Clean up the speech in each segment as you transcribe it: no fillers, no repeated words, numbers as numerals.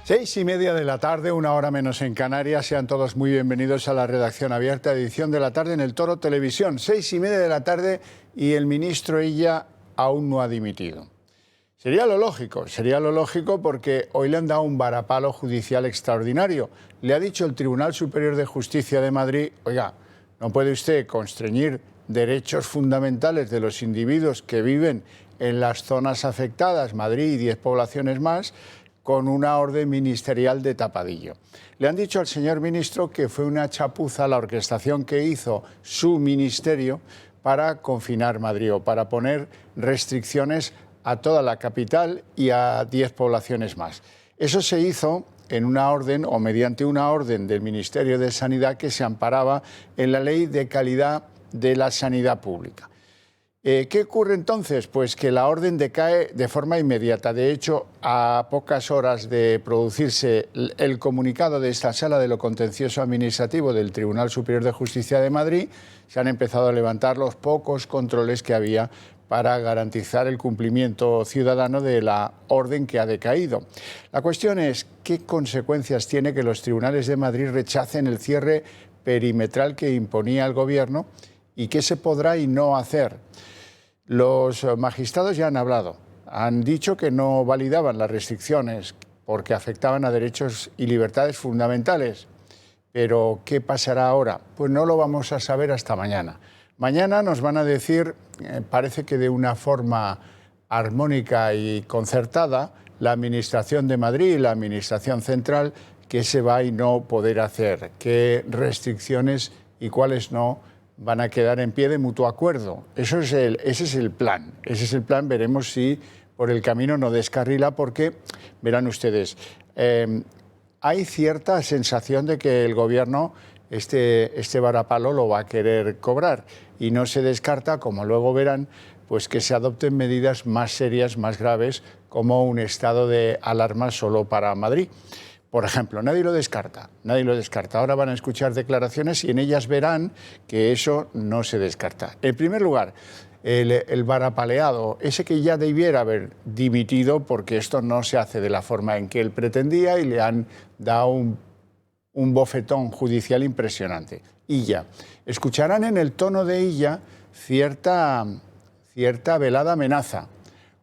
6:30 de la tarde, una hora menos en Canarias. Sean todos muy bienvenidos a la redacción abierta, edición de la tarde en el Toro Televisión. 6:30 de la tarde y el ministro Illa aún no ha dimitido. Sería lo lógico porque hoy le han dado un varapalo judicial extraordinario. Le ha dicho el Tribunal Superior de Justicia de Madrid: oiga, no puede usted constreñir derechos fundamentales de los individuos que viven en las zonas afectadas, Madrid y 10 poblaciones más, con una orden ministerial de tapadillo. Le han dicho al señor ministro que fue una chapuza la orquestación que hizo su ministerio para confinar Madrid o para poner restricciones a toda la capital y a 10 poblaciones más. Eso se hizo en una orden o mediante una orden del Ministerio de Sanidad que se amparaba en la Ley de Calidad de la Sanidad Pública. ¿Qué ocurre entonces? Pues que la orden decae de forma inmediata. De hecho, a pocas horas de producirse el comunicado de esta Sala de lo Contencioso Administrativo del Tribunal Superior de Justicia de Madrid, se han empezado a levantar los pocos controles que había para garantizar el cumplimiento ciudadano de la orden que ha decaído. La cuestión es, ¿qué consecuencias tiene que los tribunales de Madrid rechacen el cierre perimetral que imponía el Gobierno y qué se podrá y no hacer? Los magistrados ya han hablado, han dicho que no validaban las restricciones porque afectaban a derechos y libertades fundamentales. Pero, ¿qué pasará ahora? Pues no lo vamos a saber hasta mañana. Mañana nos van a decir, parece que de una forma armónica y concertada, la Administración de Madrid y la Administración Central, qué se va y no poder hacer, qué restricciones y cuáles no van a quedar en pie de mutuo acuerdo. Ese es el plan. Ese es el plan. Veremos si por el camino no descarrila, porque, verán ustedes, hay cierta sensación de que el Gobierno este varapalo lo va a querer cobrar y no se descarta, como luego verán, pues que se adopten medidas más serias, más graves, como un estado de alarma solo para Madrid. Por ejemplo, nadie lo descarta. Ahora van a escuchar declaraciones y en ellas verán que eso no se descarta. En primer lugar, el varapaleado, ese que ya debiera haber dimitido porque esto no se hace de la forma en que él pretendía y le han dado un bofetón judicial impresionante. Illa. Escucharán en el tono de Illa cierta velada amenaza.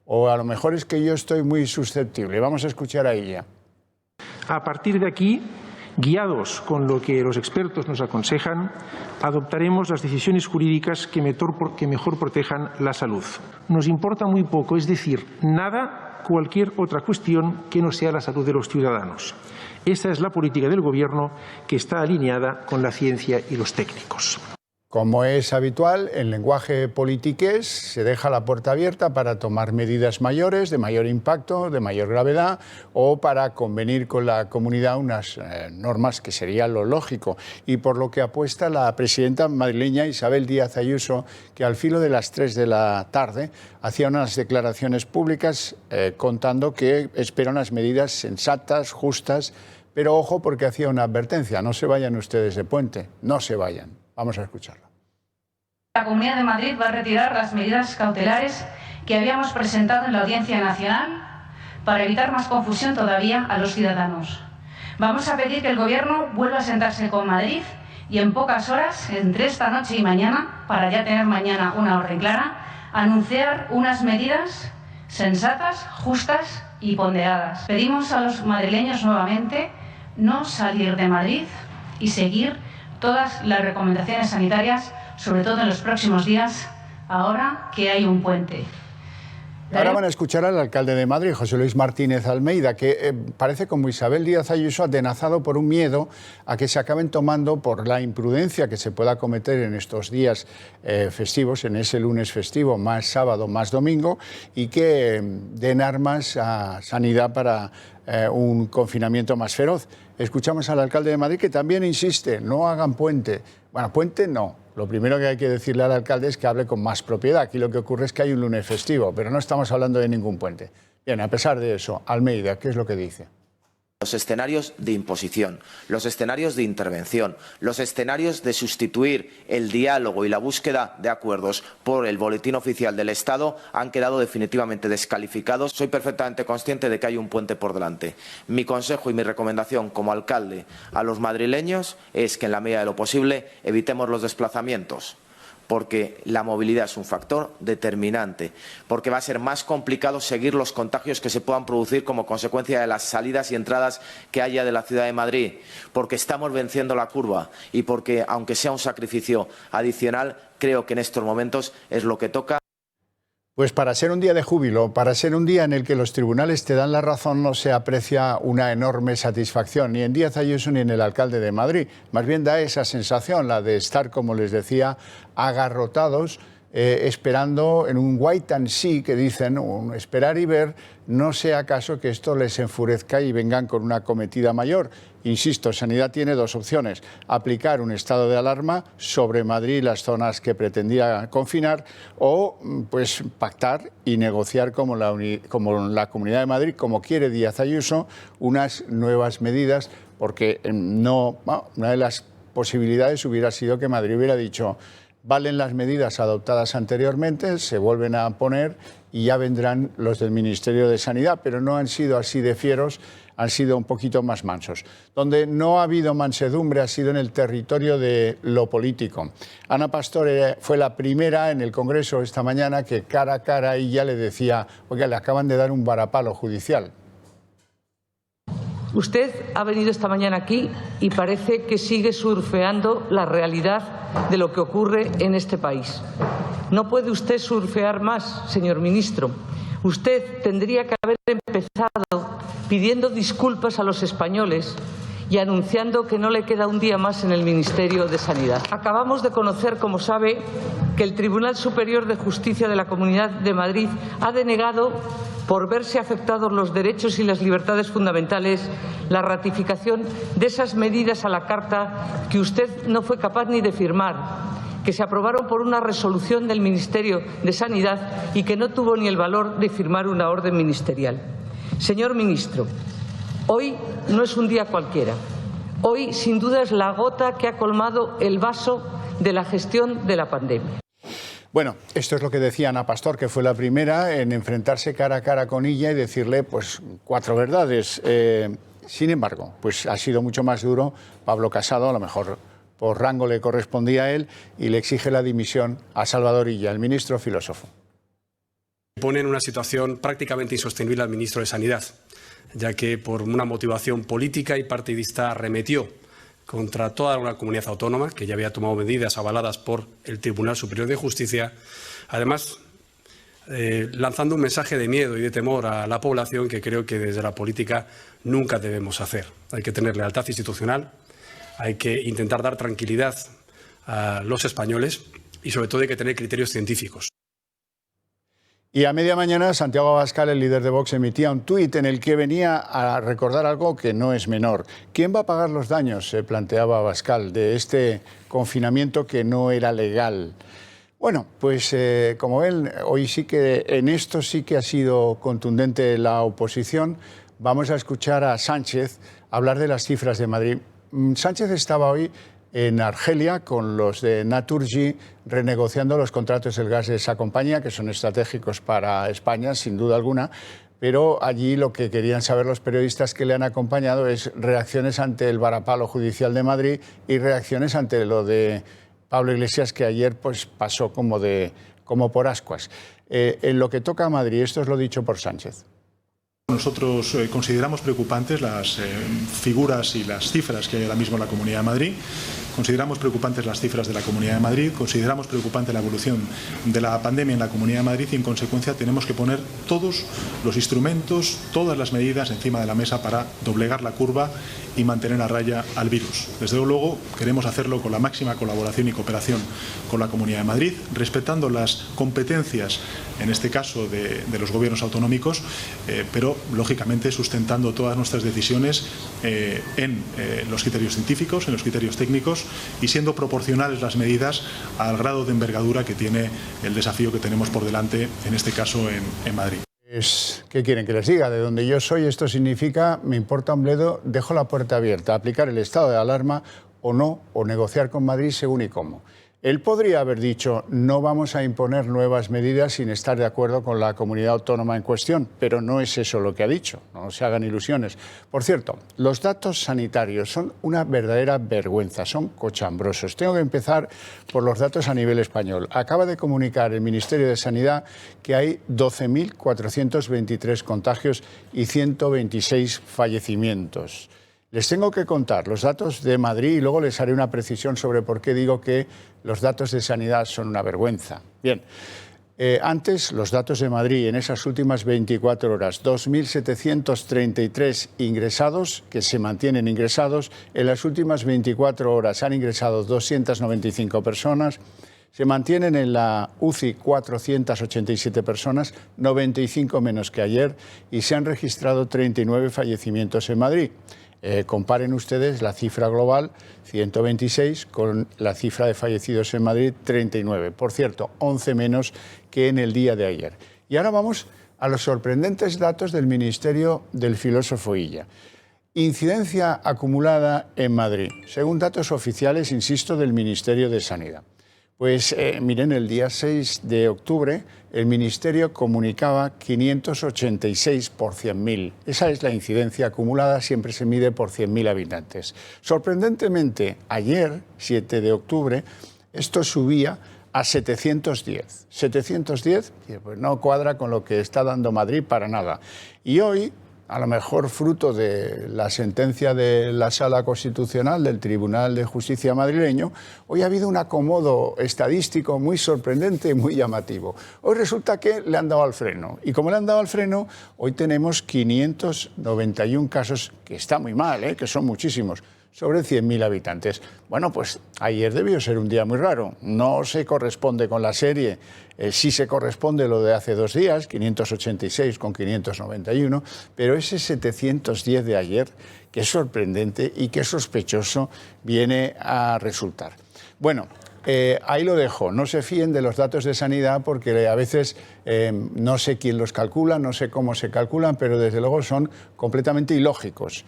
O a lo mejor es que yo estoy muy susceptible. Vamos a escuchar a Illa. A partir de aquí, guiados con lo que los expertos nos aconsejan, adoptaremos las decisiones jurídicas que mejor protejan la salud. Nos importa muy poco, es decir, nada, cualquier otra cuestión que no sea la salud de los ciudadanos. Esa es la política del Gobierno, que está alineada con la ciencia y los técnicos. Como es habitual, en lenguaje politiqués se deja la puerta abierta para tomar medidas mayores, de mayor impacto, de mayor gravedad, o para convenir con la comunidad unas normas que sería lo lógico. Y por lo que apuesta la presidenta madrileña Isabel Díaz Ayuso, que al filo de las 3 de la tarde hacía unas declaraciones públicas contando que espera unas medidas sensatas, justas, pero ojo, porque hacía una advertencia: no se vayan ustedes de puente, no se vayan. Vamos a escucharla. La Comunidad de Madrid va a retirar las medidas cautelares que habíamos presentado en la Audiencia Nacional para evitar más confusión todavía a los ciudadanos. Vamos a pedir que el Gobierno vuelva a sentarse con Madrid y en pocas horas, entre esta noche y mañana, para ya tener mañana una orden clara, anunciar unas medidas sensatas, justas y ponderadas. Pedimos a los madrileños nuevamente no salir de Madrid y seguir todas las recomendaciones sanitarias, sobre todo en los próximos días, ahora que hay un puente. Ahora van a escuchar al alcalde de Madrid, José Luis Martínez Almeida, que parece como Isabel Díaz Ayuso atenazado por un miedo a que se acaben tomando por la imprudencia que se pueda cometer en estos días festivos, en ese lunes festivo, más sábado, más domingo, y que den armas a Sanidad para un confinamiento más feroz. Escuchamos al alcalde de Madrid, que también insiste: no hagan puente. Bueno, puente no. Lo primero que hay que decirle al alcalde es que hable con más propiedad. Aquí lo que ocurre es que hay un lunes festivo, pero no estamos hablando de ningún puente. Bien, a pesar de eso, Almeida, ¿qué es lo que dice? Los escenarios de imposición, los escenarios de intervención, los escenarios de sustituir el diálogo y la búsqueda de acuerdos por el boletín oficial del Estado han quedado definitivamente descalificados. Soy perfectamente consciente de que hay un puente por delante. Mi consejo y mi recomendación como alcalde a los madrileños es que en la medida de lo posible evitemos los desplazamientos, porque la movilidad es un factor determinante, porque va a ser más complicado seguir los contagios que se puedan producir como consecuencia de las salidas y entradas que haya de la ciudad de Madrid, porque estamos venciendo la curva y porque, aunque sea un sacrificio adicional, creo que en estos momentos es lo que toca. Pues para ser un día de júbilo, para ser un día en el que los tribunales te dan la razón, no se aprecia una enorme satisfacción, ni en Díaz Ayuso ni en el alcalde de Madrid. Más bien da esa sensación, la de estar, como les decía, agarrotados, esperando en un wait and see, que dicen, un esperar y ver, no sea caso que esto les enfurezca y vengan con una acometida mayor. Insisto, Sanidad tiene dos opciones: aplicar un estado de alarma sobre Madrid y las zonas que pretendía confinar, o pues pactar y negociar como la Comunidad de Madrid, como quiere Díaz Ayuso, unas nuevas medidas, porque una de las posibilidades hubiera sido que Madrid hubiera dicho: valen las medidas adoptadas anteriormente, se vuelven a poner y ya vendrán los del Ministerio de Sanidad, pero no han sido así de fieros, han sido un poquito más mansos. Donde no ha habido mansedumbre ha sido en el territorio de lo político. Ana Pastor fue la primera en el Congreso esta mañana que cara a cara ella le decía: oiga, le acaban de dar un varapalo judicial. Usted ha venido esta mañana aquí y parece que sigue surfeando la realidad de lo que ocurre en este país. No puede usted surfear más, señor ministro. Usted tendría que haber empezado pidiendo disculpas a los españoles y anunciando que no le queda un día más en el Ministerio de Sanidad. Acabamos de conocer, como sabe, que el Tribunal Superior de Justicia de la Comunidad de Madrid ha denegado, por verse afectados los derechos y las libertades fundamentales, la ratificación de esas medidas a la carta que usted no fue capaz ni de firmar, que se aprobaron por una resolución del Ministerio de Sanidad y que no tuvo ni el valor de firmar una orden ministerial. Señor ministro, hoy no es un día cualquiera. Hoy, sin duda, es la gota que ha colmado el vaso de la gestión de la pandemia. Bueno, esto es lo que decía Ana Pastor, que fue la primera en enfrentarse cara a cara con ella y decirle pues 4 verdades. Sin embargo, pues ha sido mucho más duro Pablo Casado, a lo mejor por rango le correspondía a él, y le exige la dimisión a Salvador Illa, el ministro filósofo. Pone en una situación prácticamente insostenible al ministro de Sanidad, ya que por una motivación política y partidista arremetió contra toda una comunidad autónoma que ya había tomado medidas avaladas por el Tribunal Superior de Justicia, además lanzando un mensaje de miedo y de temor a la población que creo que desde la política nunca debemos hacer. Hay que tener lealtad institucional, hay que intentar dar tranquilidad a los españoles y sobre todo hay que tener criterios científicos. Y a media mañana Santiago Abascal, el líder de Vox, emitía un tuit en el que venía a recordar algo que no es menor. ¿Quién va a pagar los daños, se planteaba Abascal, de este confinamiento que no era legal? Bueno, pues como ven, hoy sí que en esto sí que ha sido contundente la oposición. Vamos a escuchar a Sánchez hablar de las cifras de Madrid. Sánchez estaba hoy en Argelia con los de Naturgy renegociando los contratos del gas de esa compañía, que son estratégicos para España, sin duda alguna, pero allí lo que querían saber los periodistas que le han acompañado es reacciones ante el varapalo judicial de Madrid y reacciones ante lo de Pablo Iglesias, que ayer pues pasó como por ascuas. En lo que toca a Madrid, esto es lo dicho por Sánchez. Nosotros consideramos preocupantes las figuras y las cifras que hay ahora mismo en la Comunidad de Madrid. Consideramos preocupantes las cifras de la Comunidad de Madrid, consideramos preocupante la evolución de la pandemia en la Comunidad de Madrid y, en consecuencia, tenemos que poner todos los instrumentos, todas las medidas encima de la mesa para doblegar la curva y mantener a raya al virus. Desde luego, queremos hacerlo con la máxima colaboración y cooperación con la Comunidad de Madrid, respetando las competencias, en este caso, de los gobiernos autonómicos, pero, lógicamente, sustentando todas nuestras decisiones en los criterios científicos, en los criterios técnicos, y siendo proporcionales las medidas al grado de envergadura que tiene el desafío que tenemos por delante, en este caso en Madrid. ¿Qué quieren que les diga? De donde yo soy, esto significa, me importa un bledo, dejo la puerta abierta, aplicar el estado de alarma o no, o negociar con Madrid según y cómo. Él podría haber dicho, no vamos a imponer nuevas medidas sin estar de acuerdo con la comunidad autónoma en cuestión, pero no es eso lo que ha dicho, no se hagan ilusiones. Por cierto, los datos sanitarios son una verdadera vergüenza, son cochambrosos. Tengo que empezar por los datos a nivel español. Acaba de comunicar el Ministerio de Sanidad que hay 12.423 contagios y 126 fallecimientos. Les tengo que contar los datos de Madrid y luego les haré una precisión sobre por qué digo que los datos de sanidad son una vergüenza. Bien, antes los datos de Madrid en esas últimas 24 horas, 2.733 ingresados que se mantienen ingresados. En las últimas 24 horas han ingresado 295 personas. Se mantienen en la UCI 487 personas, 95 menos que ayer, y se han registrado 39 fallecimientos en Madrid. Comparen ustedes la cifra global, 126, con la cifra de fallecidos en Madrid, 39. Por cierto, 11 menos que en el día de ayer. Y ahora vamos a los sorprendentes datos del Ministerio del filósofo Illa. Incidencia acumulada en Madrid, según datos oficiales, insisto, del Ministerio de Sanidad. Pues miren, el día 6 de octubre el Ministerio comunicaba 586 por 100.000. Esa es la incidencia acumulada, siempre se mide por 100.000 habitantes. Sorprendentemente, ayer, 7 de octubre, esto subía a 710. 710, pues no cuadra con lo que está dando Madrid para nada. Y hoy, a lo mejor fruto de la sentencia de la Sala Constitucional del Tribunal de Justicia madrileño, hoy ha habido un acomodo estadístico muy sorprendente y muy llamativo. Hoy resulta que le han dado al freno. Y como le han dado al freno, hoy tenemos 591 casos, que está muy mal, que son muchísimos, sobre 100.000 habitantes. Bueno, pues ayer debió ser un día muy raro. No se corresponde con la serie. Sí se corresponde lo de hace 2 días, 586 con 591, pero ese 710 de ayer, que es sorprendente y que sospechoso, viene a resultar. Bueno, ahí lo dejo. No se fíen de los datos de sanidad porque a veces no sé quién los calcula, no sé cómo se calculan, pero desde luego son completamente ilógicos.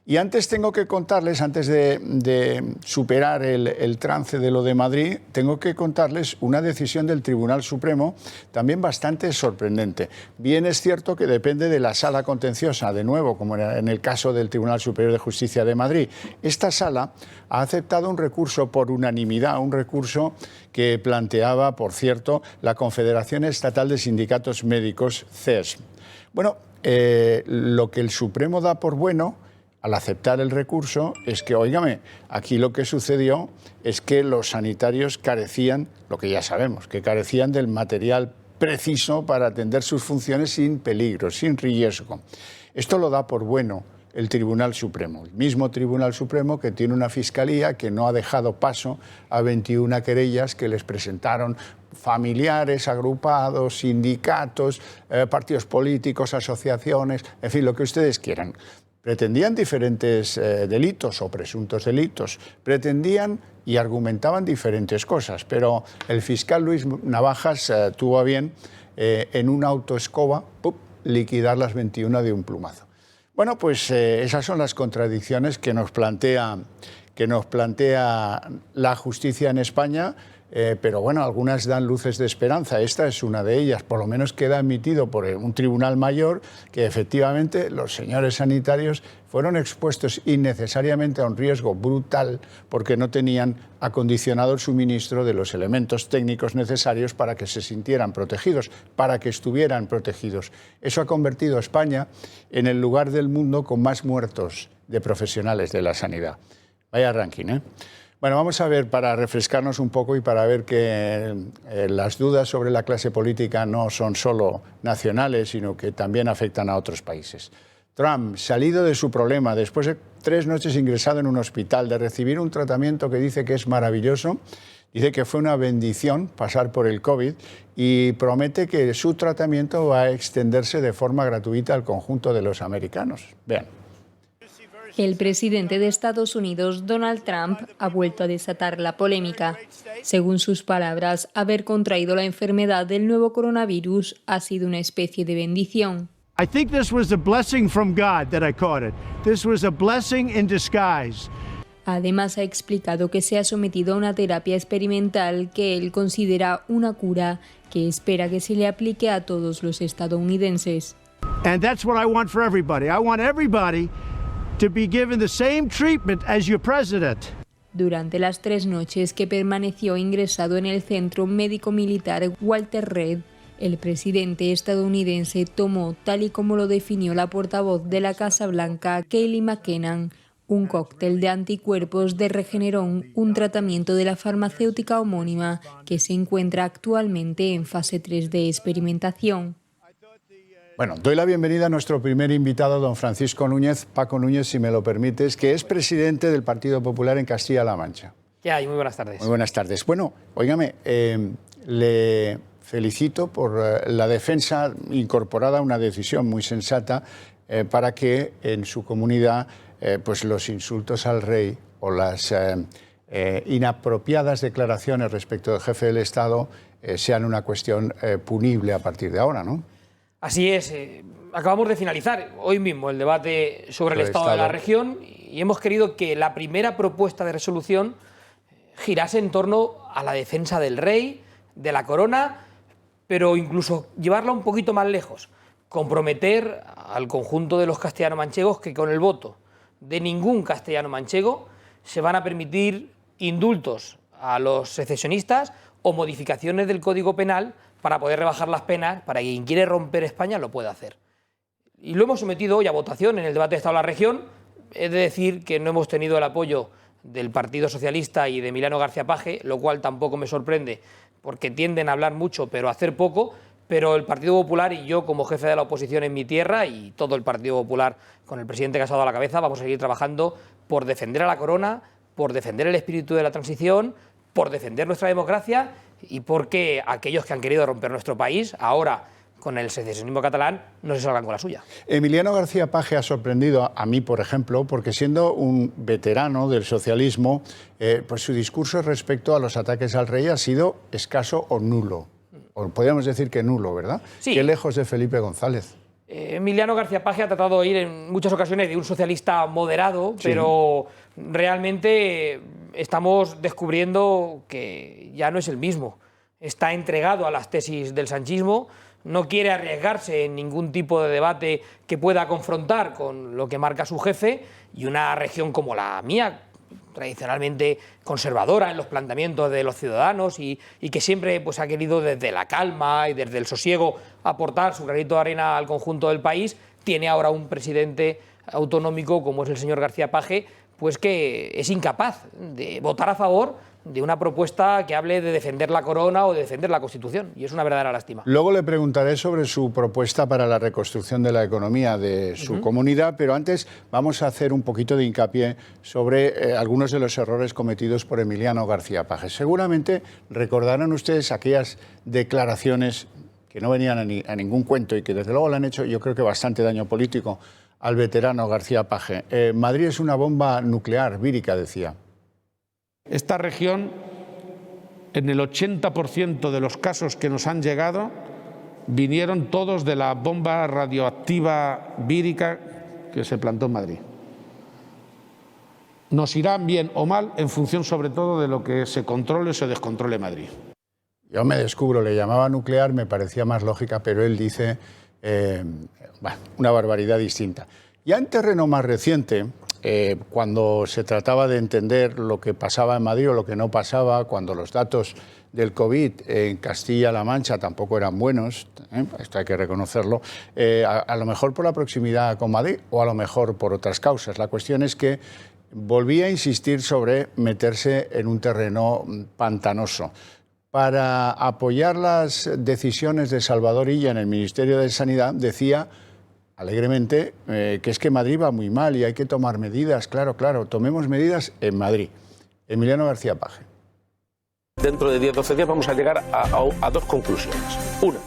Y antes tengo que contarles, antes de superar el trance de lo de Madrid, tengo que contarles una decisión del Tribunal Supremo también bastante sorprendente. Bien es cierto que depende de la sala contenciosa, de nuevo, como en el caso del Tribunal Superior de Justicia de Madrid. Esta sala ha aceptado un recurso por unanimidad, un recurso que planteaba, por cierto, la Confederación Estatal de Sindicatos Médicos, CESM. Bueno, lo que el Supremo da por bueno al aceptar el recurso es que, óigame, aquí lo que sucedió es que los sanitarios carecían, lo que ya sabemos, que carecían del material preciso para atender sus funciones sin peligro, sin riesgo. Esto lo da por bueno el Tribunal Supremo, el mismo Tribunal Supremo que tiene una fiscalía que no ha dejado paso a 21 querellas que les presentaron familiares, agrupados, sindicatos, partidos políticos, asociaciones, en fin, lo que ustedes quieran. Pretendían diferentes delitos o presuntos delitos, pretendían y argumentaban diferentes cosas, pero el fiscal Luis Navajas tuvo a bien en una autoescoba liquidar las 21 de un plumazo. Bueno, pues esas son las contradicciones que nos plantea la justicia en España. Pero bueno, algunas dan luces de esperanza. Esta es una de ellas. Por lo menos queda admitido por un tribunal mayor que efectivamente los señores sanitarios fueron expuestos innecesariamente a un riesgo brutal porque no tenían acondicionado el suministro de los elementos técnicos necesarios para que se sintieran protegidos, para que estuvieran protegidos. Eso ha convertido a España en el lugar del mundo con más muertos de profesionales de la sanidad. Vaya ranking, ¿eh? Bueno, vamos a ver, para refrescarnos un poco y para ver que las dudas sobre la clase política no son solo nacionales, sino que también afectan a otros países. Trump, salido de su problema, después de 3 noches ingresado en un hospital, de recibir un tratamiento que dice que es maravilloso, dice que fue una bendición pasar por el COVID y promete que su tratamiento va a extenderse de forma gratuita al conjunto de los americanos. Vean. El presidente de Estados Unidos, Donald Trump, ha vuelto a desatar la polémica. Según sus palabras, haber contraído la enfermedad del nuevo coronavirus ha sido una especie de bendición. I think this was a blessing from God that I caught it. This was a blessing in disguise. Además, ha explicado que se ha sometido a una terapia experimental que él considera una cura que espera que se le aplique a todos los estadounidenses. And that's what I want for everybody. I want everybody to be given the same treatment as your president. Durante las 3 noches que permaneció ingresado en el Centro Médico Militar Walter Reed, el presidente estadounidense tomó, tal y como lo definió la portavoz de la Casa Blanca, Kayleigh McEnany, un cóctel de anticuerpos de Regeneron, un tratamiento de la farmacéutica homónima que se encuentra actualmente en fase 3 de experimentación. Bueno, doy la bienvenida a nuestro primer invitado, don Francisco Núñez, Paco Núñez, si me lo permites, que es presidente del Partido Popular en Castilla-La Mancha. ¿Qué hay? Muy buenas tardes. Muy buenas tardes. Bueno, óigame, le felicito por la defensa incorporada a una decisión muy sensata para que en su comunidad pues los insultos al rey o las inapropiadas declaraciones respecto del jefe del Estado sean una cuestión punible a partir de ahora, ¿no? Así es. Acabamos de finalizar hoy mismo el debate sobre el estado de la región y hemos querido que la primera propuesta de resolución girase en torno a la defensa del rey, de la corona, pero incluso llevarla un poquito más lejos, comprometer al conjunto de los castellano-manchegos que con el voto de ningún castellano-manchego se van a permitir indultos a los secesionistas o modificaciones del Código Penal para poder rebajar las penas para que quien quiere romper España lo pueda hacer. Y lo hemos sometido hoy a votación en el debate de Estado de la región. He de decir que no hemos tenido el apoyo del Partido Socialista y de Emiliano García Paje, lo cual tampoco me sorprende, porque tienden a hablar mucho pero a hacer poco, pero el Partido Popular y yo como jefe de la oposición en mi tierra y todo el Partido Popular con el presidente Casado a la cabeza vamos a seguir trabajando por defender a la corona, por defender el espíritu de la transición, por defender nuestra democracia y porque aquellos que han querido romper nuestro país ahora con el secesionismo catalán no se salgan con la suya. Emiliano García Paje ha sorprendido a mí, por ejemplo, porque siendo un veterano del socialismo, pues su discurso respecto a los ataques al rey ha sido escaso o nulo. O podríamos decir que nulo, ¿verdad? Sí. Qué lejos de Felipe González. Emiliano García Paje ha tratado de ir en muchas ocasiones de un socialista moderado, sí, pero realmente estamos descubriendo que ya no es el mismo. Está entregado a las tesis del sanchismo, no quiere arriesgarse en ningún tipo de debate que pueda confrontar con lo que marca su jefe, y una región como la mía, tradicionalmente conservadora en los planteamientos de los ciudadanos y que siempre pues, ha querido desde la calma y desde el sosiego aportar su granito de arena al conjunto del país, tiene ahora un presidente autonómico como es el señor García Paje, pues que es incapaz de votar a favor de una propuesta que hable de defender la corona o de defender la Constitución, y es una verdadera lástima. Luego le preguntaré sobre su propuesta para la reconstrucción de la economía de su comunidad, pero antes vamos a hacer un poquito de hincapié sobre algunos de los errores cometidos por Emiliano García Paje. Seguramente recordarán ustedes aquellas declaraciones que no venían a ningún cuento y que desde luego le han hecho, yo creo que bastante daño político al veterano García Paje. Madrid es una bomba nuclear vírica, decía. Esta región, en el 80% de los casos que nos han llegado, vinieron todos de la bomba radioactiva vírica que se plantó en Madrid. Nos irán bien o mal en función sobre todo de lo que se controle o se descontrole en Madrid. Yo me descubro, le llamaba nuclear, me parecía más lógica, pero él dice una barbaridad distinta. Ya en terreno más reciente, cuando se trataba de entender lo que pasaba en Madrid o lo que no pasaba, cuando los datos del COVID en Castilla-La Mancha tampoco eran buenos, esto hay que reconocerlo, a lo mejor por la proximidad con Madrid o a lo mejor por otras causas. La cuestión es que volvía a insistir sobre meterse en un terreno pantanoso. Para apoyar las decisiones de Salvador Illa en el Ministerio de Sanidad, decía alegremente que es que Madrid va muy mal y hay que tomar medidas. Claro, tomemos medidas en Madrid. Emiliano García Paje. Dentro de 10 o 12 días vamos a llegar a dos conclusiones. Una,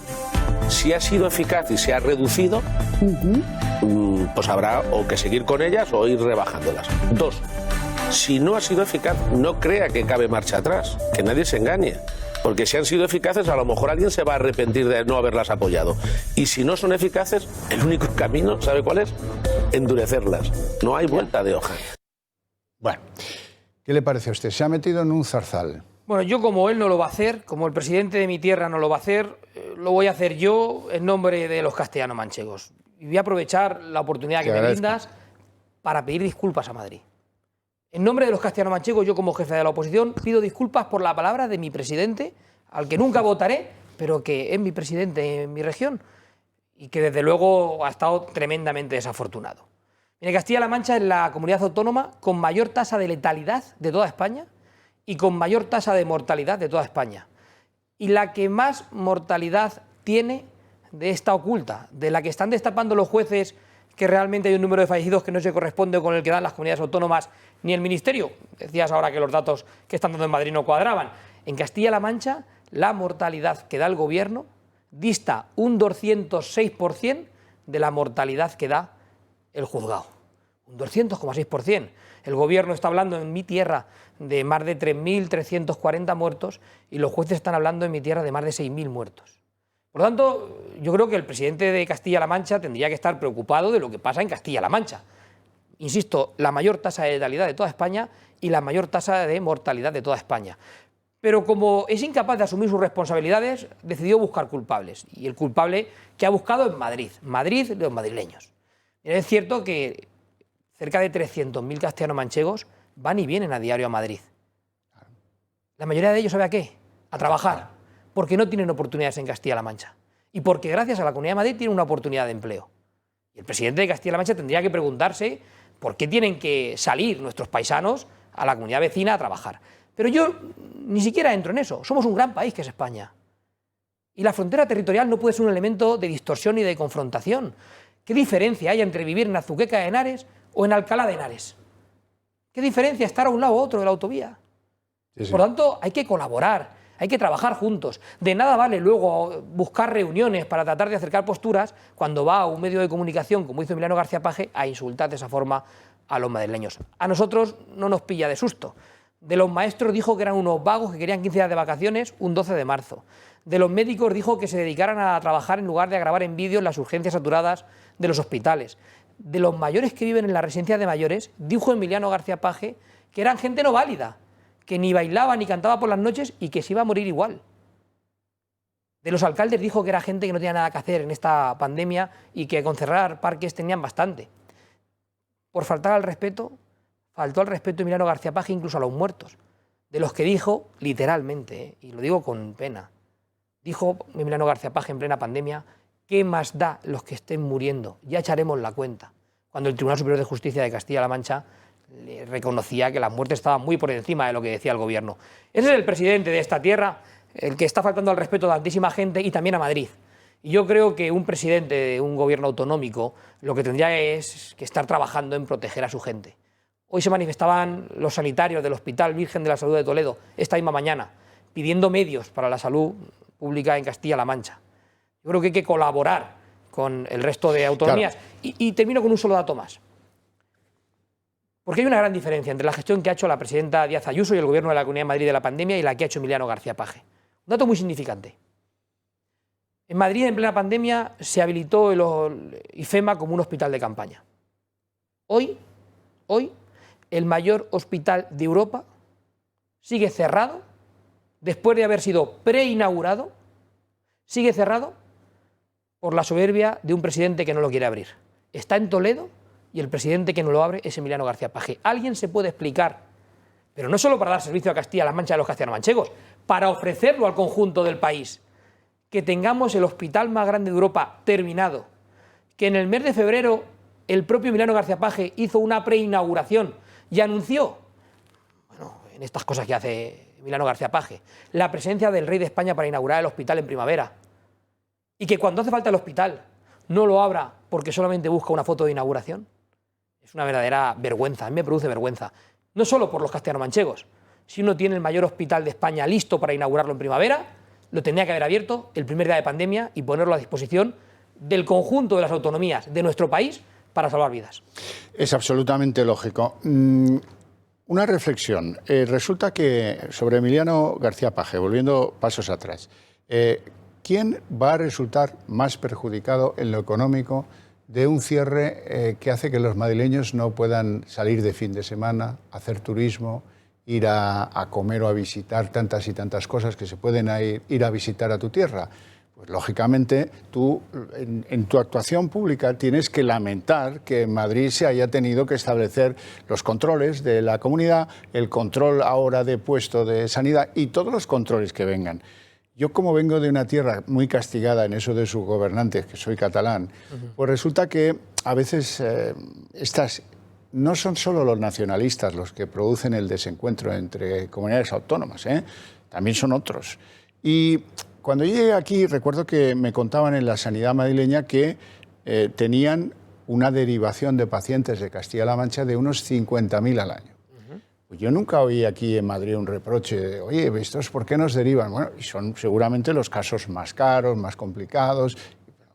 Si ha sido eficaz y se ha reducido, pues habrá o que seguir con ellas o ir rebajándolas. 2. Si no ha sido eficaz, no crea que cabe marcha atrás, que nadie se engañe. Porque si han sido eficaces, a lo mejor alguien se va a arrepentir de no haberlas apoyado. Y si no son eficaces, el único camino, ¿sabe cuál es? Endurecerlas. No hay vuelta de hoja. Bueno, ¿qué le parece a usted? Se ha metido en un zarzal. Bueno, yo como él no lo va a hacer, como el presidente de mi tierra no lo va a hacer, lo voy a hacer yo en nombre de los castellano-manchegos. Y voy a aprovechar la oportunidad que me brindas para pedir disculpas a Madrid. En nombre de los castellano-manchegos, yo como jefe de la oposición pido disculpas por la palabra de mi presidente, al que nunca votaré, pero que es mi presidente en mi región y que desde luego ha estado tremendamente desafortunado. Mire, Castilla-La Mancha es la comunidad autónoma con mayor tasa de letalidad de toda España y con mayor tasa de mortalidad de toda España. Y la que más mortalidad tiene de esta oculta, de la que están destapando los jueces que realmente hay un número de fallecidos que no se corresponde con el que dan las comunidades autónomas ni el Ministerio. Decías ahora que los datos que están dando en Madrid no cuadraban. En Castilla-La Mancha, la mortalidad que da el Gobierno dista un 206% de la mortalidad que da el juzgado. Un 200,6%. El Gobierno está hablando en mi tierra de más de 3.340 muertos y los jueces están hablando en mi tierra de más de 6.000 muertos. Por lo tanto, yo creo que el presidente de Castilla-La Mancha tendría que estar preocupado de lo que pasa en Castilla-La Mancha. Insisto, la mayor tasa de letalidad de toda España y la mayor tasa de mortalidad de toda España. Pero como es incapaz de asumir sus responsabilidades, decidió buscar culpables. Y el culpable que ha buscado es Madrid. Madrid de los madrileños. Es cierto que cerca de 300.000 castellano-manchegos van y vienen a diario a Madrid. La mayoría de ellos, ¿sabe a qué? A trabajar, porque no tienen oportunidades en Castilla-La Mancha. Y porque gracias a la Comunidad de Madrid tienen una oportunidad de empleo. Y el presidente de Castilla-La Mancha tendría que preguntarse por qué tienen que salir nuestros paisanos a la comunidad vecina a trabajar. Pero yo ni siquiera entro en eso. Somos un gran país que es España. Y la frontera territorial no puede ser un elemento de distorsión y de confrontación. ¿Qué diferencia hay entre vivir en Azuqueca de Henares o en Alcalá de Henares? ¿Qué diferencia estar a un lado u otro de la autovía? Sí. Por lo tanto, hay que colaborar, hay que trabajar juntos. De nada vale luego buscar reuniones para tratar de acercar posturas cuando va a un medio de comunicación, como hizo Emiliano García Paje, a insultar de esa forma a los madrileños. A nosotros no nos pilla de susto. De los maestros dijo que eran unos vagos que querían 15 días de vacaciones un 12 de marzo. De los médicos dijo que se dedicaran a trabajar en lugar de a grabar en vídeo en las urgencias saturadas de los hospitales. De los mayores que viven en la residencia de mayores, dijo Emiliano García Paje que eran gente no válida, que ni bailaba ni cantaba por las noches y que se iba a morir igual. De los alcaldes dijo que era gente que no tenía nada que hacer en esta pandemia y que con cerrar parques tenían bastante. Por faltar al respeto, faltó al respeto Emiliano García Paje incluso a los muertos, de los que dijo literalmente, y lo digo con pena, dijo Emiliano García Paje en plena pandemia: ¿qué más da los que estén muriendo? Ya echaremos la cuenta. Cuando el Tribunal Superior de Justicia de Castilla-La Mancha le reconocía que las muertes estaban muy por encima de lo que decía el Gobierno. Ese es el presidente de esta tierra, el que está faltando al respeto de tantísima gente y también a Madrid. Y yo creo que un presidente de un gobierno autonómico lo que tendría es que estar trabajando en proteger a su gente. Hoy se manifestaban los sanitarios del Hospital Virgen de la Salud de Toledo, esta misma mañana, pidiendo medios para la salud pública en Castilla-La Mancha. Yo creo que hay que colaborar con el resto de autonomías. Claro. Y termino con un solo dato más. Porque hay una gran diferencia entre la gestión que ha hecho la presidenta Díaz Ayuso y el Gobierno de la Comunidad de Madrid de la pandemia y la que ha hecho Emiliano García Paje. Un dato muy significante. En Madrid, en plena pandemia, se habilitó el IFEMA como un hospital de campaña. Hoy, el mayor hospital de Europa sigue cerrado, después de haber sido preinaugurado, sigue cerrado por la soberbia de un presidente que no lo quiere abrir. Está en Toledo y el presidente que no lo abre es Emiliano García Paje. Alguien se puede explicar, pero no solo para dar servicio a Castilla-La Mancha de los castellano-manchegos, para ofrecerlo al conjunto del país, que tengamos el hospital más grande de Europa terminado, que en el mes de febrero el propio Emiliano García Paje hizo una preinauguración y anunció, bueno, en estas cosas que hace Emiliano García Paje, la presencia del rey de España para inaugurar el hospital en primavera. Y que cuando hace falta el hospital no lo abra porque solamente busca una foto de inauguración. Es una verdadera vergüenza, a mí me produce vergüenza. No solo por los castellano-manchegos. Si uno tiene el mayor hospital de España listo para inaugurarlo en primavera, lo tendría que haber abierto el primer día de pandemia y ponerlo a disposición del conjunto de las autonomías de nuestro país para salvar vidas. Es absolutamente lógico. Una reflexión. Resulta que sobre Emiliano García Paje, volviendo pasos atrás, ¿quién va a resultar más perjudicado en lo económico de un cierre que hace que los madrileños no puedan salir de fin de semana, hacer turismo, ir a comer o a visitar tantas y tantas cosas que se pueden ir a visitar a tu tierra? Pues lógicamente tú en tu actuación pública tienes que lamentar que en Madrid se haya tenido que establecer los controles de la comunidad, el control ahora de puesto de sanidad y todos los controles que vengan. Yo, como vengo de una tierra muy castigada en eso de sus gobernantes, que soy catalán, pues resulta que a veces no son solo los nacionalistas los que producen el desencuentro entre comunidades autónomas, también son otros. Y cuando yo llegué aquí, recuerdo que me contaban en la sanidad madrileña que tenían una derivación de pacientes de Castilla-La Mancha de unos 50.000 al año. Pues yo nunca oí aquí en Madrid un reproche de, oye, ¿estos por qué nos derivan? Bueno, y son seguramente los casos más caros, más complicados.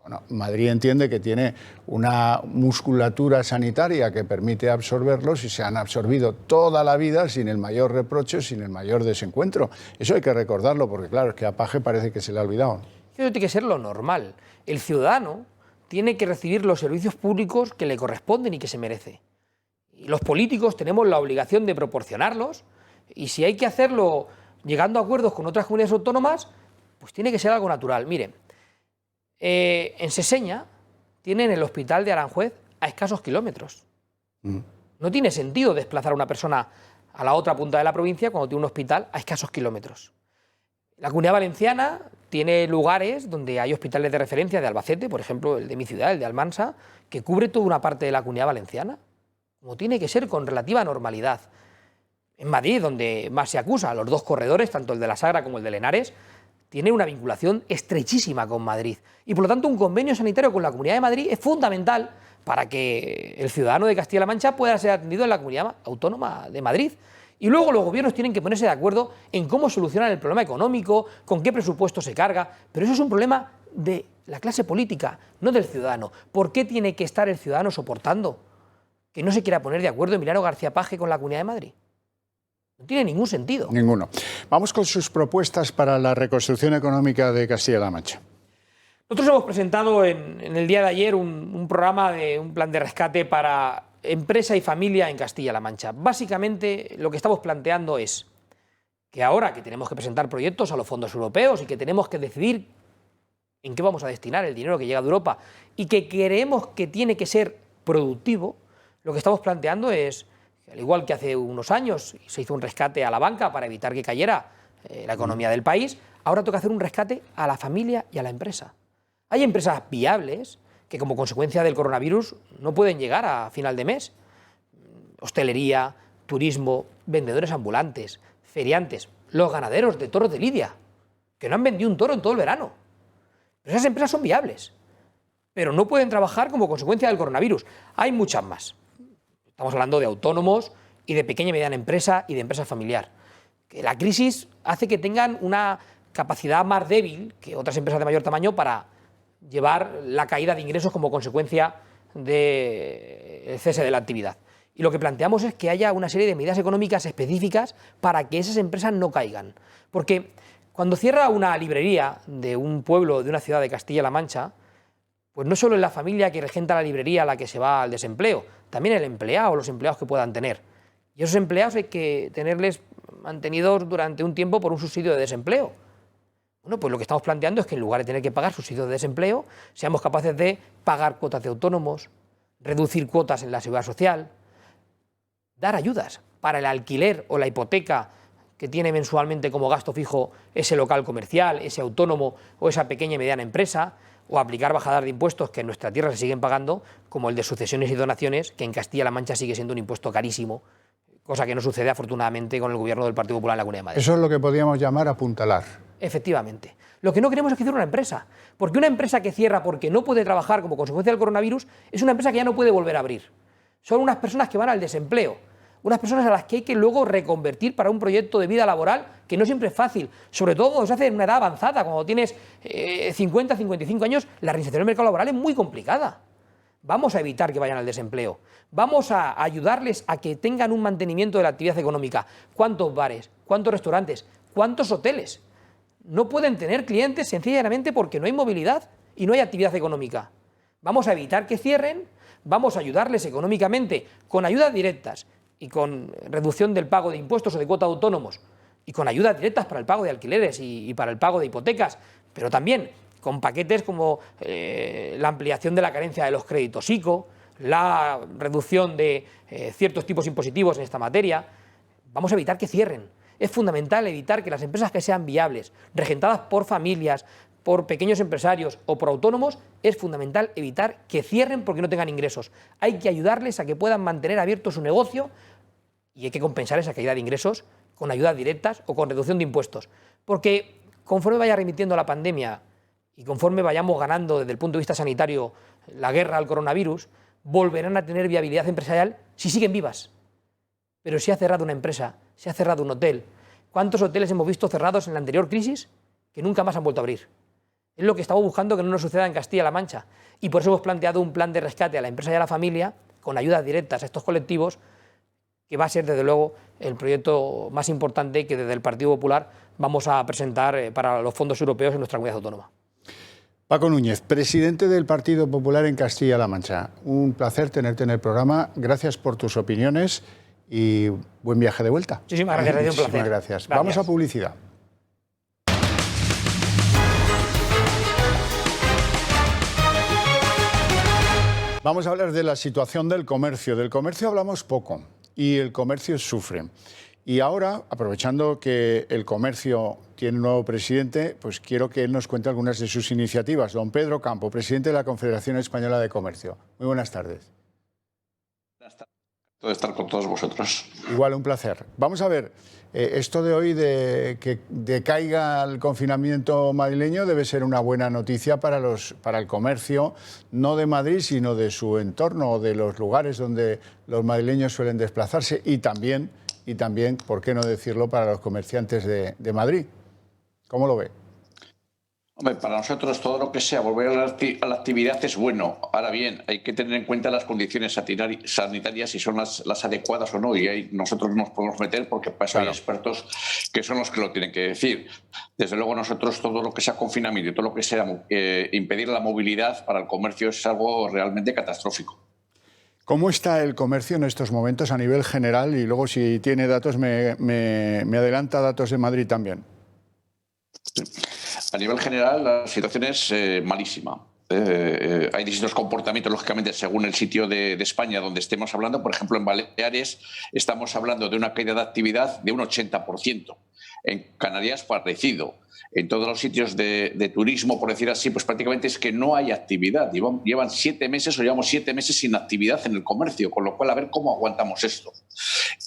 Bueno, Madrid entiende que tiene una musculatura sanitaria que permite absorberlos y se han absorbido toda la vida sin el mayor reproche, sin el mayor desencuentro. Eso hay que recordarlo porque, claro, es que a Paje parece que se le ha olvidado. Eso tiene que ser lo normal. El ciudadano tiene que recibir los servicios públicos que le corresponden y que se merece. Y los políticos tenemos la obligación de proporcionarlos y si hay que hacerlo llegando a acuerdos con otras comunidades autónomas, pues tiene que ser algo natural. Miren, en Seseña tienen el hospital de Aranjuez a escasos kilómetros. No tiene sentido desplazar a una persona a la otra punta de la provincia cuando tiene un hospital a escasos kilómetros. La Comunidad Valenciana tiene lugares donde hay hospitales de referencia de Albacete, por ejemplo, el de mi ciudad, el de Almansa, que cubre toda una parte de la Comunidad Valenciana, como tiene que ser, con relativa normalidad. En Madrid, donde más se acusa, los dos corredores, tanto el de la Sagra como el de Lenares, tiene una vinculación estrechísima con Madrid. Y por lo tanto un convenio sanitario con la Comunidad de Madrid es fundamental para que el ciudadano de Castilla-La Mancha pueda ser atendido en la Comunidad Autónoma de Madrid. Y luego los gobiernos tienen que ponerse de acuerdo en cómo solucionar el problema económico, con qué presupuesto se carga, pero eso es un problema de la clase política, no del ciudadano. ¿Por qué tiene que estar el ciudadano soportando que no se quiera poner de acuerdo Emiliano García Paje con la Comunidad de Madrid? No tiene ningún sentido. Ninguno. Vamos con sus propuestas para la reconstrucción económica de Castilla-La Mancha. Nosotros hemos presentado en el día de ayer un programa un plan de rescate para empresa y familia en Castilla-La Mancha. Básicamente lo que estamos planteando es que ahora que tenemos que presentar proyectos a los fondos europeos y que tenemos que decidir en qué vamos a destinar el dinero que llega de Europa y que creemos que tiene que ser productivo, lo que estamos planteando es, al igual que hace unos años se hizo un rescate a la banca para evitar que cayera la economía del país, ahora toca hacer un rescate a la familia y a la empresa. Hay empresas viables que como consecuencia del coronavirus no pueden llegar a final de mes. Hostelería, turismo, vendedores ambulantes, feriantes, los ganaderos de toros de lidia, que no han vendido un toro en todo el verano. Pero esas empresas son viables, pero no pueden trabajar como consecuencia del coronavirus. Hay muchas más. Estamos hablando de autónomos y de pequeña y mediana empresa y de empresa familiar. Que la crisis hace que tengan una capacidad más débil que otras empresas de mayor tamaño para llevar la caída de ingresos como consecuencia del cese de la actividad. Y lo que planteamos es que haya una serie de medidas económicas específicas para que esas empresas no caigan. Porque cuando cierra una librería de un pueblo, de una ciudad de Castilla-La Mancha, pues no solo es la familia que regenta la librería la que se va al desempleo, también el empleado o los empleados que puedan tener. Y esos empleados hay que tenerles mantenidos durante un tiempo por un subsidio de desempleo. Bueno, pues lo que estamos planteando es que en lugar de tener que pagar subsidios de desempleo, seamos capaces de pagar cuotas de autónomos, reducir cuotas en la seguridad social, dar ayudas para el alquiler o la hipoteca que tiene mensualmente como gasto fijo ese local comercial, ese autónomo o esa pequeña y mediana empresa, o aplicar bajadas de impuestos que en nuestra tierra se siguen pagando, como el de sucesiones y donaciones, que en Castilla-La Mancha sigue siendo un impuesto carísimo, cosa que no sucede afortunadamente con el gobierno del Partido Popular en la Comunidad de Madrid. Eso es lo que podríamos llamar apuntalar. Efectivamente. Lo que no queremos es que cierre una empresa, porque una empresa que cierra porque no puede trabajar como consecuencia del coronavirus es una empresa que ya no puede volver a abrir. Son unas personas que van al desempleo unas personas a las que hay que luego reconvertir para un proyecto de vida laboral que no siempre es fácil, sobre todo cuando se hace en una edad avanzada, cuando tienes 50, 55 años, la reinserción en el mercado laboral es muy complicada. Vamos a evitar que vayan al desempleo, vamos a ayudarles a que tengan un mantenimiento de la actividad económica. ¿Cuántos bares? ¿Cuántos restaurantes? ¿Cuántos hoteles? No pueden tener clientes sencillamente porque no hay movilidad y no hay actividad económica. Vamos a evitar que cierren, vamos a ayudarles económicamente con ayudas directas y con reducción del pago de impuestos o de cuota de autónomos y con ayudas directas para el pago de alquileres y para el pago de hipotecas, pero también con paquetes como la ampliación de la carencia de los créditos ICO, la reducción de ciertos tipos impositivos en esta materia. Vamos a evitar que cierren. Es fundamental evitar que las empresas que sean viables, regentadas por familias, por pequeños empresarios o por autónomos, es fundamental evitar que cierren porque no tengan ingresos. Hay que ayudarles a que puedan mantener abierto su negocio y hay que compensar esa caída de ingresos con ayudas directas o con reducción de impuestos. Porque conforme vaya remitiendo la pandemia y conforme vayamos ganando desde el punto de vista sanitario la guerra al coronavirus, volverán a tener viabilidad empresarial si siguen vivas. Pero si ha cerrado una empresa, si ha cerrado un hotel, ¿cuántos hoteles hemos visto cerrados en la anterior crisis que nunca más han vuelto a abrir? Es lo que estamos buscando que no nos suceda en Castilla-La Mancha. Y por eso hemos planteado un plan de rescate a la empresa y a la familia con ayudas directas a estos colectivos, que va a ser, desde luego, el proyecto más importante que desde el Partido Popular vamos a presentar para los fondos europeos en nuestra comunidad autónoma. Paco Núñez, presidente del Partido Popular en Castilla-La Mancha. Un placer tenerte en el programa. Gracias por tus opiniones y buen viaje de vuelta. Muchísimas gracias, un placer. Muchísimas gracias. Vamos a publicidad. Vamos a hablar de la situación del comercio. Del comercio hablamos poco y el comercio sufre. Y ahora, aprovechando que el comercio tiene un nuevo presidente, pues quiero que él nos cuente algunas de sus iniciativas. Don Pedro Campo, presidente de la Confederación Española de Comercio. Muy buenas tardes. Buenas tardes. De estar con todos vosotros. Igual, un placer. Vamos a ver, esto de hoy de que decaiga el confinamiento madrileño debe ser una buena noticia para el comercio, no de Madrid, sino de su entorno o de los lugares donde los madrileños suelen desplazarse y también, ¿por qué no decirlo?, para los comerciantes de Madrid. ¿Cómo lo ve? Hombre, para nosotros todo lo que sea volver a la actividad es bueno. Ahora bien, hay que tener en cuenta las condiciones sanitarias, si son las adecuadas o no, y ahí nosotros no nos podemos meter porque para eso hay expertos que son los que lo tienen que decir. Desde luego nosotros todo lo que sea confinamiento y todo lo que sea impedir la movilidad para el comercio es algo realmente catastrófico. ¿Cómo está el comercio en estos momentos a nivel general? Y luego, si tiene datos, me adelanta datos de Madrid también. A nivel general, la situación es malísima. Hay distintos comportamientos, lógicamente, según el sitio de España donde estemos hablando. Por ejemplo, en Baleares estamos hablando de una caída de actividad de un 80%. En Canarias, parecido. En todos los sitios de turismo, por decir así, pues prácticamente es que no hay actividad. Llevan 7 meses o llevamos 7 meses sin actividad en el comercio, con lo cual a ver cómo aguantamos esto.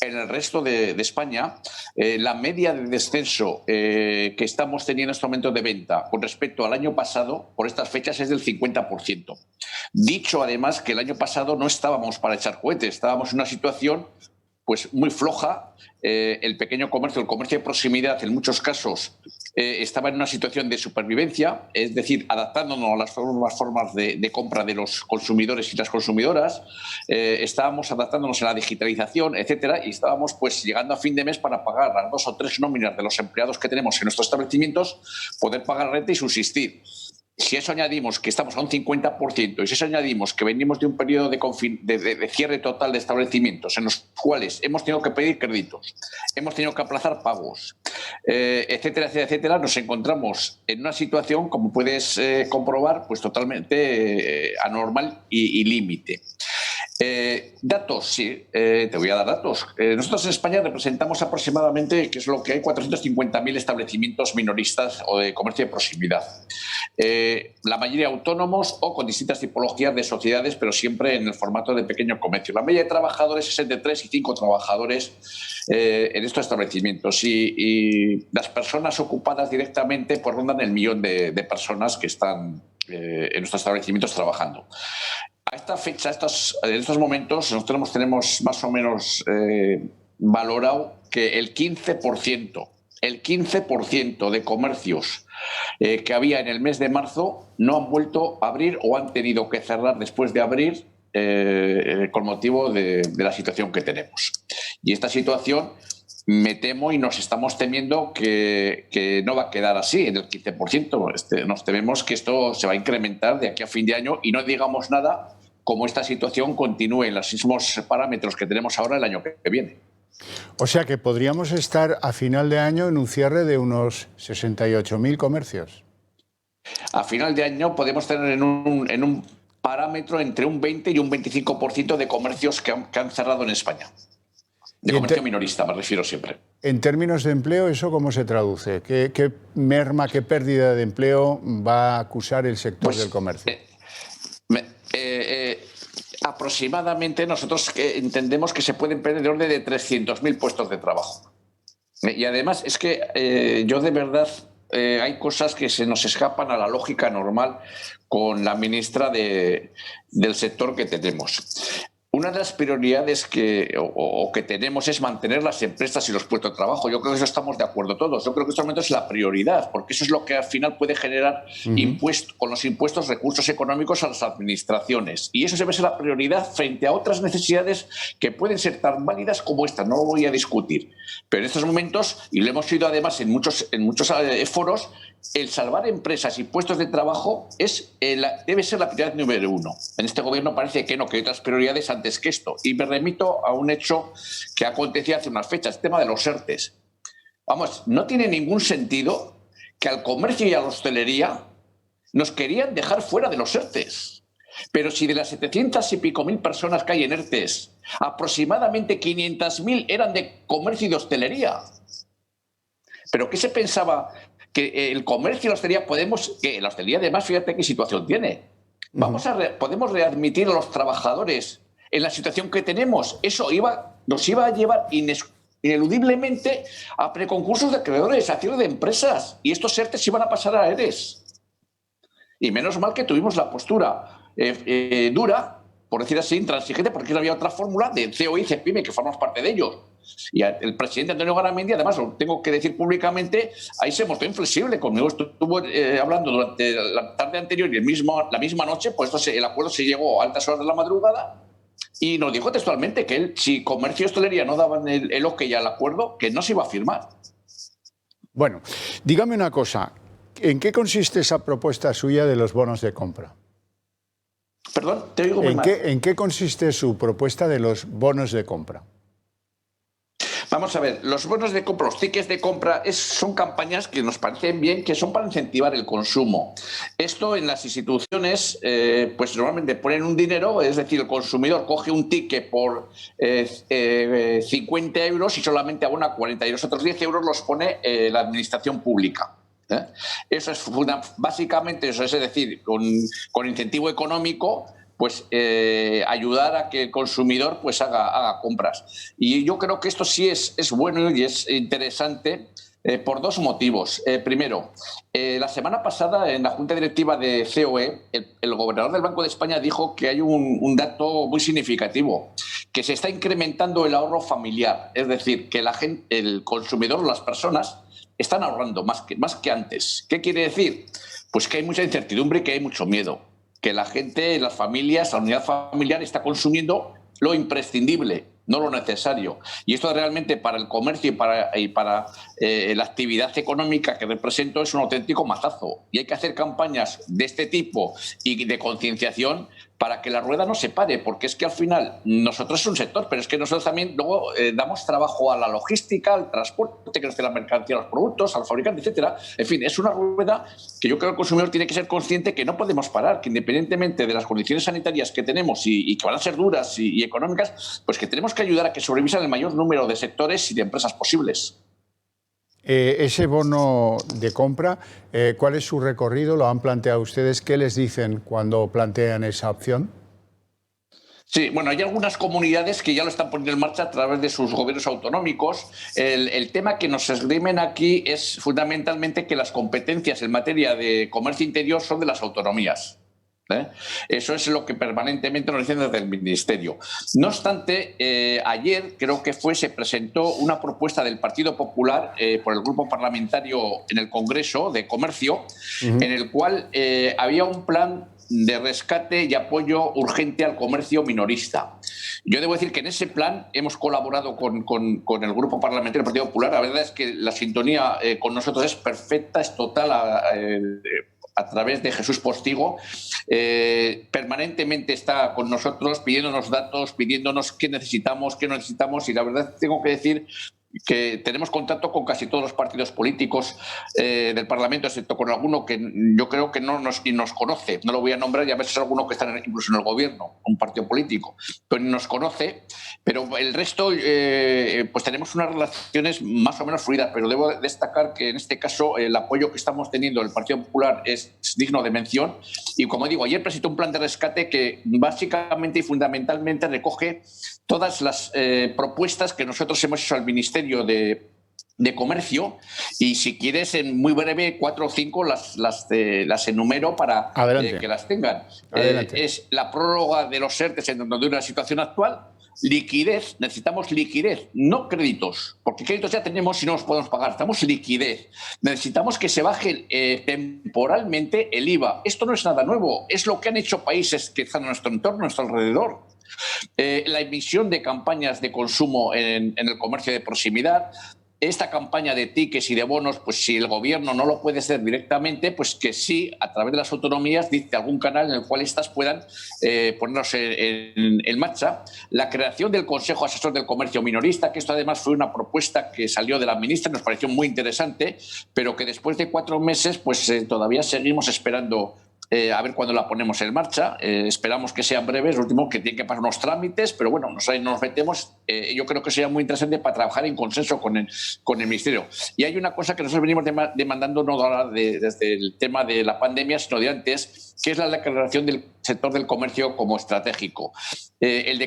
En el resto de España, la media de descenso que estamos teniendo en este momento de venta con respecto al año pasado, por estas fechas, es del 50%. Dicho además que el año pasado no estábamos para echar cohetes, estábamos en una situación pues muy floja. El pequeño comercio, el comercio de proximidad, en muchos casos estaba en una situación de supervivencia, es decir, adaptándonos a las nuevas formas de compra de los consumidores y las consumidoras, estábamos adaptándonos a la digitalización, etcétera, y estábamos pues llegando a fin de mes para pagar las 2 o 3 nóminas de los empleados que tenemos en nuestros establecimientos, poder pagar renta y subsistir. Si eso añadimos que estamos a un 50% y si eso añadimos que venimos de un periodo de cierre total de establecimientos en los cuales hemos tenido que pedir créditos, hemos tenido que aplazar pagos, etcétera, etcétera, etcétera, nos encontramos en una situación, como puedes comprobar, pues totalmente anormal y límite. Datos, sí, te voy a dar datos. Nosotros en España representamos aproximadamente, que es lo que hay, 450.000 establecimientos minoristas o de comercio de proximidad. La mayoría autónomos o con distintas tipologías de sociedades, pero siempre en el formato de pequeño comercio. La media de trabajadores es entre 3 y 5 trabajadores en estos establecimientos y las personas ocupadas directamente pues rondan el 1.000.000 de personas que están en nuestros establecimientos trabajando. A esta fecha, en estos momentos, nosotros tenemos más o menos valorado que el 15% de comercios que había en el mes de marzo no han vuelto a abrir o han tenido que cerrar después de abrir con motivo de la situación que tenemos. Y esta situación, me temo y nos estamos temiendo que no va a quedar así en el 15%. Nos tememos que esto se va a incrementar de aquí a fin de año y no digamos nada como esta situación continúe en los mismos parámetros que tenemos ahora el año que viene. O sea que podríamos estar a final de año en un cierre de unos 68.000 comercios. A final de año podemos tener en un parámetro entre un 20 y un 25% de comercios que han cerrado en España. De comercio minorista, me refiero siempre. En términos de empleo, ¿eso cómo se traduce? ¿Qué merma, qué pérdida de empleo va a acusar el sector del comercio? Aproximadamente nosotros entendemos que se pueden perder de orden de 300.000 puestos de trabajo. Y además es que yo de verdad hay cosas que se nos escapan a la lógica normal con la ministra del sector que tenemos. Una de las prioridades que tenemos es mantener las empresas y los puestos de trabajo. Yo creo que eso estamos de acuerdo todos. Yo creo que en este momento es la prioridad, porque eso es lo que al final puede generar con los impuestos recursos económicos a las administraciones. Y eso debe ser la prioridad frente a otras necesidades que pueden ser tan válidas como esta. No lo voy a discutir. Pero en estos momentos, y lo hemos oído además en muchos foros, el salvar empresas y puestos de trabajo debe ser la prioridad número uno. En este gobierno parece que no, que hay otras prioridades antes que esto. Y me remito a un hecho que aconteció hace unas fechas, el tema de los ERTEs. Vamos, no tiene ningún sentido que al comercio y a la hostelería nos querían dejar fuera de los ERTEs. Pero si de las 700 y pico mil personas que hay en ERTEs, aproximadamente 500.000 eran de comercio y de hostelería. ¿Pero qué se pensaba? Que el comercio y la hostelería que la hostelería además, fíjate qué situación tiene. Podemos readmitir a los trabajadores en la situación que tenemos. Eso nos iba a llevar ineludiblemente a preconcursos de acreedores, a cierre de empresas. Y estos ERTEs iban a pasar a ERES. Y menos mal que tuvimos la postura dura, por decir así, intransigente, porque no había otra fórmula de COI y CEPIME, que formamos parte de ellos. Y el presidente Antonio Garamendi, además, lo tengo que decir públicamente, ahí se mostró inflexible. Conmigo estuvo hablando durante la tarde anterior y la misma noche, pues el acuerdo se llegó a altas horas de la madrugada y nos dijo textualmente que si comercio y hostelería no daban el ok al acuerdo, que no se iba a firmar. Bueno, dígame una cosa, ¿en qué consiste esa propuesta suya de los bonos de compra? Perdón, te oigo muy mal. ¿En qué consiste su propuesta de los bonos de compra? Vamos a ver, los bonos de compra, los tickets de compra son campañas que nos parecen bien, que son para incentivar el consumo. Esto en las instituciones, pues normalmente ponen un dinero, es decir, el consumidor coge un ticket por 50 euros y solamente abona 40 y los otros 10 euros los pone la administración pública. Eso es básicamente eso, es decir, con incentivo económico, pues ayudar a que el consumidor pues haga compras. Y yo creo que esto sí es bueno y es interesante por dos motivos. Primero, la semana pasada en la Junta Directiva de COE, el gobernador del Banco de España dijo que hay un dato muy significativo, que se está incrementando el ahorro familiar, es decir, que el consumidor, las personas, están ahorrando más que antes. ¿Qué quiere decir? Pues que hay mucha incertidumbre y que hay mucho miedo. Que la gente, las familias, la unidad familiar está consumiendo lo imprescindible, no lo necesario. Y esto realmente para el comercio y para la actividad económica que represento es un auténtico mazazo. Y hay que hacer campañas de este tipo y de concienciación para que la rueda no se pare, porque es que al final nosotros es un sector, pero es que nosotros también luego damos trabajo a la logística, al transporte, que nos la mercancía, los productos, al fabricante, etcétera. En fin, es una rueda que yo creo que el consumidor tiene que ser consciente que no podemos parar, que independientemente de las condiciones sanitarias que tenemos y que van a ser duras y económicas, pues que tenemos que ayudar a que sobrevivan el mayor número de sectores y de empresas posibles. Ese bono de compra, ¿cuál es su recorrido? ¿Lo han planteado ustedes? ¿Qué les dicen cuando plantean esa opción? Sí, bueno, hay algunas comunidades que ya lo están poniendo en marcha a través de sus gobiernos autonómicos. El tema que nos esgrimen aquí es fundamentalmente que las competencias en materia de comercio interior son de las autonomías. Eso es lo que permanentemente nos dicen desde el Ministerio. No obstante, ayer creo que se presentó una propuesta del Partido Popular por el Grupo Parlamentario en el Congreso de Comercio, en el cual había un plan de rescate y apoyo urgente al comercio minorista. Yo debo decir que en ese plan hemos colaborado con el Grupo Parlamentario del Partido Popular. La verdad es que la sintonía con nosotros es perfecta, es total, a través de Jesús Postigo. Permanentemente está con nosotros pidiéndonos datos, pidiéndonos qué necesitamos, qué no necesitamos, y la verdad tengo que decir que tenemos contacto con casi todos los partidos políticos del Parlamento, excepto con alguno que yo creo que no nos conoce. No lo voy a nombrar, y a veces alguno que está incluso en el gobierno, un partido político, pero ni nos conoce. Pero el resto, pues tenemos unas relaciones más o menos fluidas, pero debo destacar que en este caso el apoyo que estamos teniendo del Partido Popular es digno de mención. Y como digo, ayer presentó un plan de rescate que básicamente y fundamentalmente recoge todas las propuestas que nosotros hemos hecho al Ministerio de Comercio, y si quieres en muy breve 4 o 5 las enumero para que las tengan. Es la prórroga de los ERTEs en donde una situación actual, liquidez, necesitamos liquidez, no créditos, porque créditos ya tenemos y no los podemos pagar, necesitamos liquidez, necesitamos que se baje temporalmente el IVA. Esto no es nada nuevo, es lo que han hecho países que están en nuestro entorno, a nuestro alrededor. La emisión de campañas de consumo en el comercio de proximidad. Esta campaña de tickets y de bonos, pues si el gobierno no lo puede hacer directamente, pues que sí, a través de las autonomías, dice algún canal en el cual éstas puedan ponernos en marcha. La creación del Consejo Asesor del Comercio Minorista, que esto además fue una propuesta que salió de la ministra, nos pareció muy interesante, pero que después de 4 meses, pues todavía seguimos esperando a ver cuándo la ponemos en marcha. Esperamos que sean breves, lo último que tienen que pasar unos trámites, pero bueno, nos metemos. Yo creo que sería muy interesante para trabajar en consenso con el Ministerio. Y hay una cosa que nosotros venimos demandando no ahora desde el tema de la pandemia, sino de antes, que es la declaración del sector del comercio como estratégico. El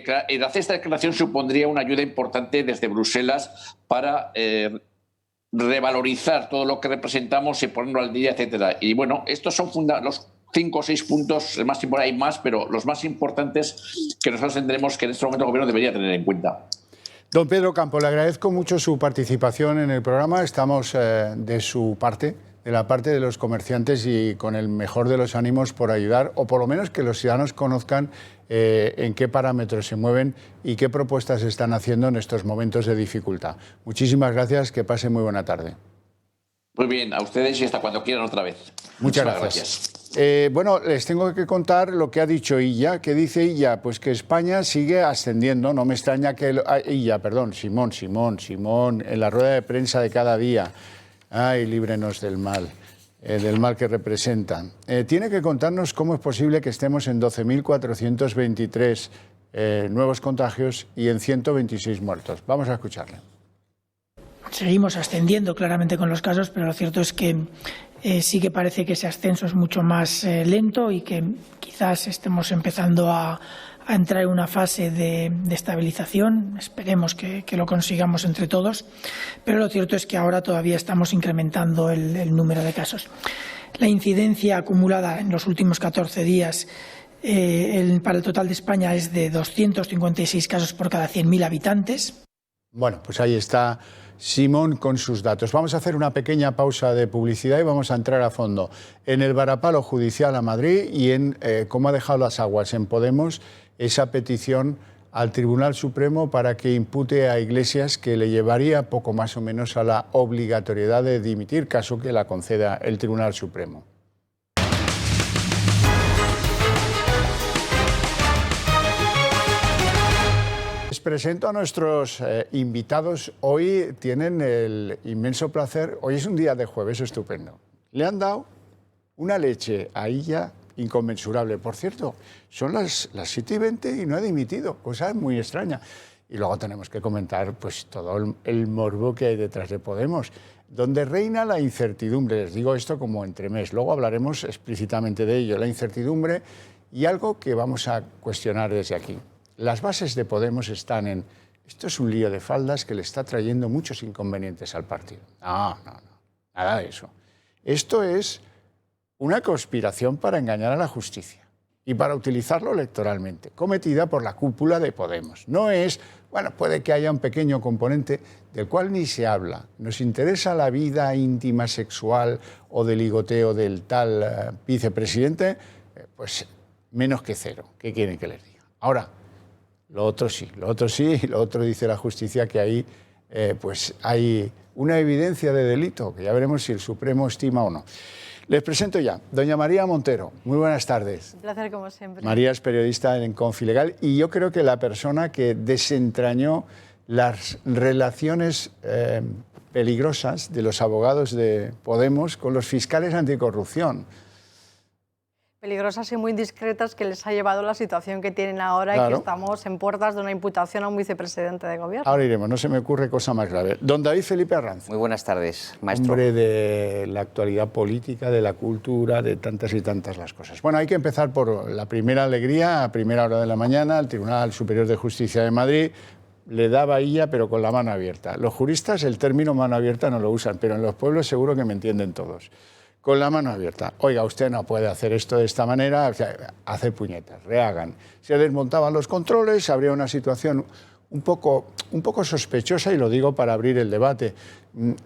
hacer esta declaración supondría una ayuda importante desde Bruselas para revalorizar todo lo que representamos y ponerlo al día, etcétera. Y bueno, estos son los 5 o 6 puntos, más hay más, pero los más importantes que nosotros tendremos que en este momento el Gobierno debería tener en cuenta. Don Pedro Campo, le agradezco mucho su participación en el programa. Estamos de su parte, de la parte de los comerciantes, y con el mejor de los ánimos por ayudar, o por lo menos que los ciudadanos conozcan en qué parámetros se mueven y qué propuestas están haciendo en estos momentos de dificultad. Muchísimas gracias, que pase muy buena tarde. Muy bien, a ustedes y hasta cuando quieran otra vez. Muchas gracias. Bueno, les tengo que contar lo que ha dicho Illa. ¿Qué dice Illa? Pues que España sigue ascendiendo. No me extraña que... Simón, en la rueda de prensa de cada día. Ay, líbrenos del mal que representan. Tiene que contarnos cómo es posible que estemos en 12.423 nuevos contagios y en 126 muertos. Vamos a escucharle. Seguimos ascendiendo claramente con los casos, pero lo cierto es que sí que parece que ese ascenso es mucho más lento y que quizás estemos empezando a entrar en una fase de estabilización. Esperemos que lo consigamos entre todos, pero lo cierto es que ahora todavía estamos incrementando el número de casos. La incidencia acumulada en los últimos 14 días para el total de España es de 256 casos por cada 100.000 habitantes. Bueno, pues ahí está Simón con sus datos. Vamos a hacer una pequeña pausa de publicidad y vamos a entrar a fondo en el varapalo judicial a Madrid y en cómo ha dejado las aguas en Podemos esa petición al Tribunal Supremo para que impute a Iglesias, que le llevaría poco más o menos a la obligatoriedad de dimitir, caso que la conceda el Tribunal Supremo. Les presento a nuestros invitados. Hoy tienen el inmenso placer, hoy es un día de jueves estupendo. Le han dado una leche a Illa inconmensurable. Por cierto, son las 7:20 y no ha dimitido, cosa muy extraña. Y luego tenemos que comentar pues todo el morbo que hay detrás de Podemos, donde reina la incertidumbre. Les digo esto como entremés, luego hablaremos explícitamente de ello. La incertidumbre y algo que vamos a cuestionar desde aquí. Las bases de Podemos están en... Esto es un lío de faldas que le está trayendo muchos inconvenientes al partido. No, nada de eso. Esto es una conspiración para engañar a la justicia. y para utilizarlo electoralmente, cometida por la cúpula de Podemos. No es, bueno, puede que haya un pequeño componente del cual ni se habla. Nos interesa la vida íntima sexual o de ligoteo del tal vicepresidente, pues menos que cero. ¿Qué quieren que les diga? Ahora, lo otro sí, y lo otro dice la justicia que ahí pues hay una evidencia de delito, que ya veremos si el Supremo estima o no. Les presento ya, doña María Montero. Muy buenas tardes. Un placer, como siempre. María es periodista en Confilegal y yo creo que la persona que desentrañó las relaciones peligrosas de los abogados de Podemos con los fiscales anticorrupción. Peligrosas y muy discretas, que les ha llevado la situación que tienen ahora, claro, y que estamos en puertas de una imputación a un vicepresidente de gobierno. Ahora iremos, no se me ocurre cosa más grave. Don David Felipe Arranz. Muy buenas tardes, maestro. Hombre de la actualidad política, de la cultura, de tantas y tantas las cosas. Bueno, hay que empezar por la primera alegría, a primera hora de la mañana, el Tribunal Superior de Justicia de Madrid le da bahía, pero con la mano abierta. Los juristas el término mano abierta no lo usan, pero en los pueblos seguro que me entienden todos. Con la mano abierta. Oiga, usted no puede hacer esto de esta manera, o sea, hacer puñetas, rehagan. Se desmontaban los controles, habría una situación un poco sospechosa, y lo digo para abrir el debate.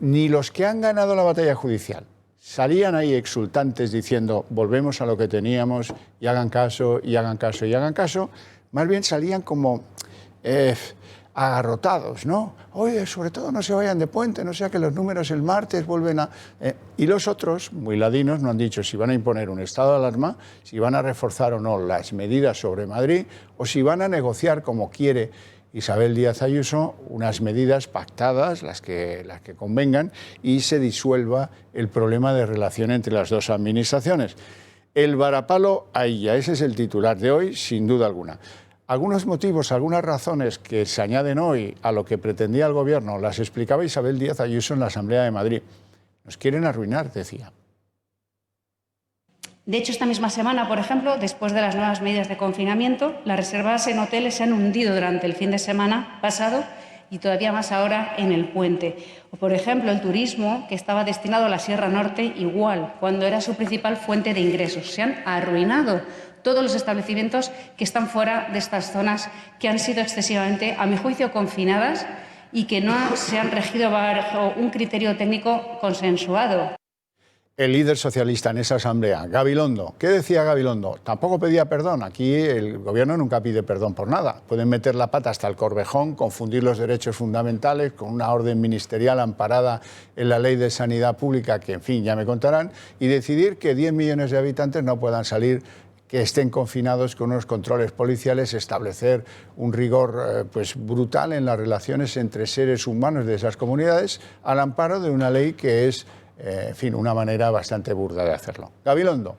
Ni los que han ganado la batalla judicial salían ahí exultantes diciendo volvemos a lo que teníamos y hagan caso, y hagan caso, y hagan caso. Más bien salían como agarrotados, ¿no? Oye, sobre todo no se vayan de puente, no sea que los números el martes vuelven a... Y los otros, muy ladinos, no han dicho si van a imponer un estado de alarma, si van a reforzar o no las medidas sobre Madrid, o si van a negociar, como quiere Isabel Díaz Ayuso, unas medidas pactadas, las que convengan, y se disuelva el problema de relación entre las dos administraciones. El varapalo ahí ya, ese es el titular de hoy, sin duda alguna. Algunos motivos, algunas razones que se añaden hoy a lo que pretendía el Gobierno, las explicaba Isabel Díaz Ayuso en la Asamblea de Madrid. Nos quieren arruinar, decía. De hecho, esta misma semana, por ejemplo, después de las nuevas medidas de confinamiento, las reservas en hoteles se han hundido durante el fin de semana pasado y todavía más ahora en el puente. O, por ejemplo, el turismo, que estaba destinado a la Sierra Norte, igual, cuando era su principal fuente de ingresos. Se han arruinado todos los establecimientos que están fuera de estas zonas, que han sido excesivamente, a mi juicio, confinadas y que no se han regido bajo un criterio técnico consensuado. El líder socialista en esa asamblea, Gabilondo. ¿Qué decía Gabilondo? Tampoco pedía perdón. Aquí el Gobierno nunca pide perdón por nada. Pueden meter la pata hasta el Corvejón, confundir los derechos fundamentales con una orden ministerial amparada en la Ley de Sanidad Pública, que, en fin, ya me contarán, y decidir que 10 millones de habitantes no puedan salir, que estén confinados con unos controles policiales, establecer un rigor pues brutal en las relaciones entre seres humanos de esas comunidades, al amparo de una ley que es, en fin, una manera bastante burda de hacerlo. Gabilondo.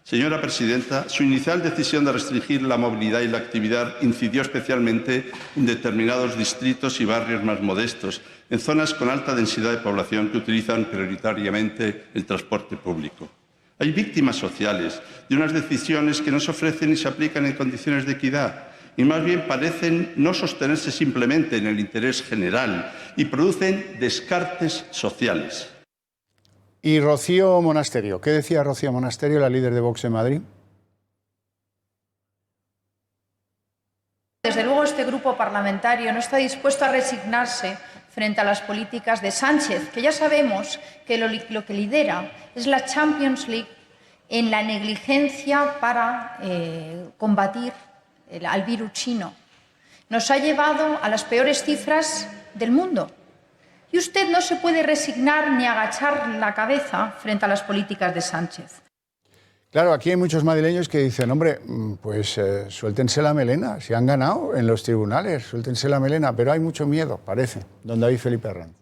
Señora presidenta, su inicial decisión de restringir la movilidad y la actividad incidió especialmente en determinados distritos y barrios más modestos, en zonas con alta densidad de población que utilizan prioritariamente el transporte público. Hay víctimas sociales de unas decisiones que no se ofrecen y se aplican en condiciones de equidad y más bien parecen no sostenerse simplemente en el interés general y producen descartes sociales. Y Rocío Monasterio. ¿Qué decía Rocío Monasterio, la líder de Vox en Madrid? Desde luego este grupo parlamentario no está dispuesto a resignarse frente a las políticas de Sánchez, que ya sabemos que lo que lidera es la Champions League en la negligencia para combatir al virus chino. Nos ha llevado a las peores cifras del mundo. Y usted no se puede resignar ni agachar la cabeza frente a las políticas de Sánchez. Claro, aquí hay muchos madrileños que dicen, hombre, pues suéltense la melena, si han ganado en los tribunales, suéltense la melena, pero hay mucho miedo, parece. Don David Felipe Arranz.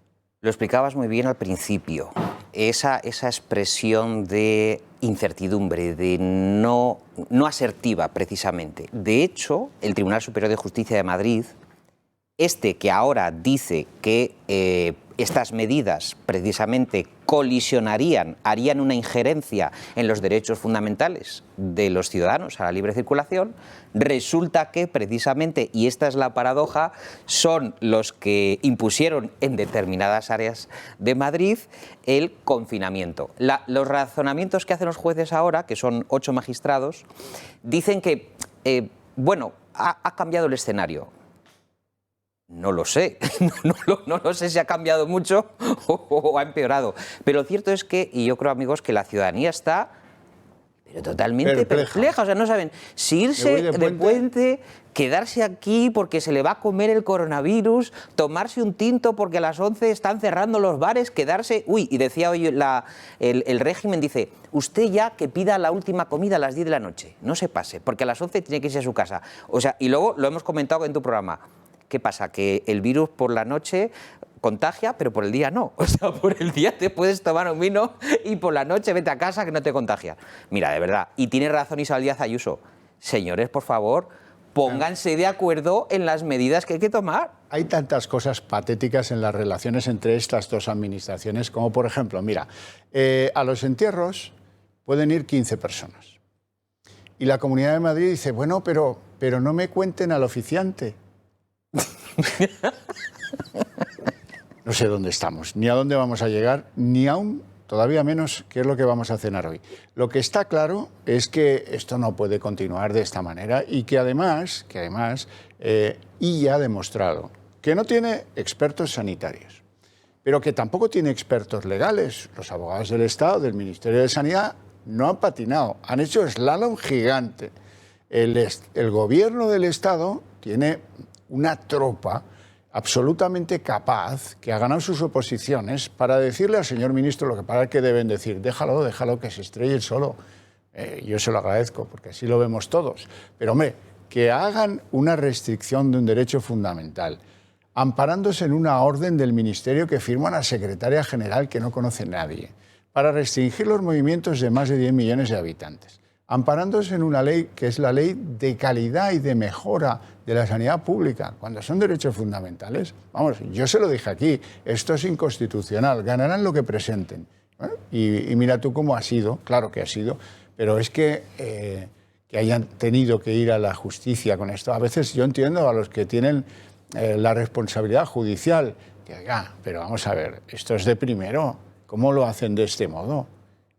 Lo explicabas muy bien al principio, esa expresión de incertidumbre, de no asertiva precisamente. De hecho, el Tribunal Superior de Justicia de Madrid, que ahora dice que estas medidas precisamente colisionarían, harían una injerencia en los derechos fundamentales de los ciudadanos a la libre circulación. Resulta que precisamente, y esta es la paradoja, son los que impusieron en determinadas áreas de Madrid el confinamiento. Los razonamientos que hacen los jueces ahora, que son 8 magistrados, dicen que, bueno, ha cambiado el escenario. No lo sé, no lo sé si ha cambiado mucho o ha empeorado. Pero lo cierto es que, y yo creo, amigos, que la ciudadanía está totalmente perpleja. O sea, no saben si irse de puente, quedarse aquí porque se le va a comer el coronavirus, tomarse un tinto porque a las 11 están cerrando los bares, quedarse... Uy, y decía hoy el régimen, dice, usted ya que pida la última comida a las 10 de la noche, no se pase, porque a las 11 tiene que irse a su casa. O sea, y luego lo hemos comentado en tu programa. ¿Qué pasa? Que el virus por la noche contagia, pero por el día no. O sea, por el día te puedes tomar un vino y por la noche vete a casa que no te contagia. Mira, de verdad, y tiene razón Isabel Díaz Ayuso. Señores, por favor, pónganse de acuerdo en las medidas que hay que tomar. Hay tantas cosas patéticas en las relaciones entre estas dos administraciones, como por ejemplo, mira, a los entierros pueden ir 15 personas. Y la Comunidad de Madrid dice, bueno, pero no me cuenten al oficiante. No sé dónde estamos, ni a dónde vamos a llegar, ni aún, todavía menos, qué es lo que vamos a cenar hoy. Lo que está claro es que esto no puede continuar de esta manera y que además, Illa ha demostrado que no tiene expertos sanitarios, pero que tampoco tiene expertos legales. Los abogados del Estado, del Ministerio de Sanidad, no han patinado, han hecho slalom gigante. El gobierno del Estado tiene una tropa absolutamente capaz que ha ganado sus oposiciones para decirle al señor ministro lo que para que deben decir. Déjalo que se estrelle solo. Yo se lo agradezco porque así lo vemos todos. Pero hombre, que hagan una restricción de un derecho fundamental, amparándose en una orden del ministerio que firma una secretaria general que no conoce nadie, para restringir los movimientos de más de 10 millones de habitantes, amparándose en una ley que es la ley de calidad y de mejora de la sanidad pública, cuando son derechos fundamentales. Vamos, yo se lo dije aquí, esto es inconstitucional, ganarán lo que presenten. Bueno, y mira tú cómo ha sido, claro que ha sido, pero es que hayan tenido que ir a la justicia con esto. A veces yo entiendo a los que tienen la responsabilidad judicial, que oiga, pero vamos a ver, esto es de primero, ¿cómo lo hacen de este modo?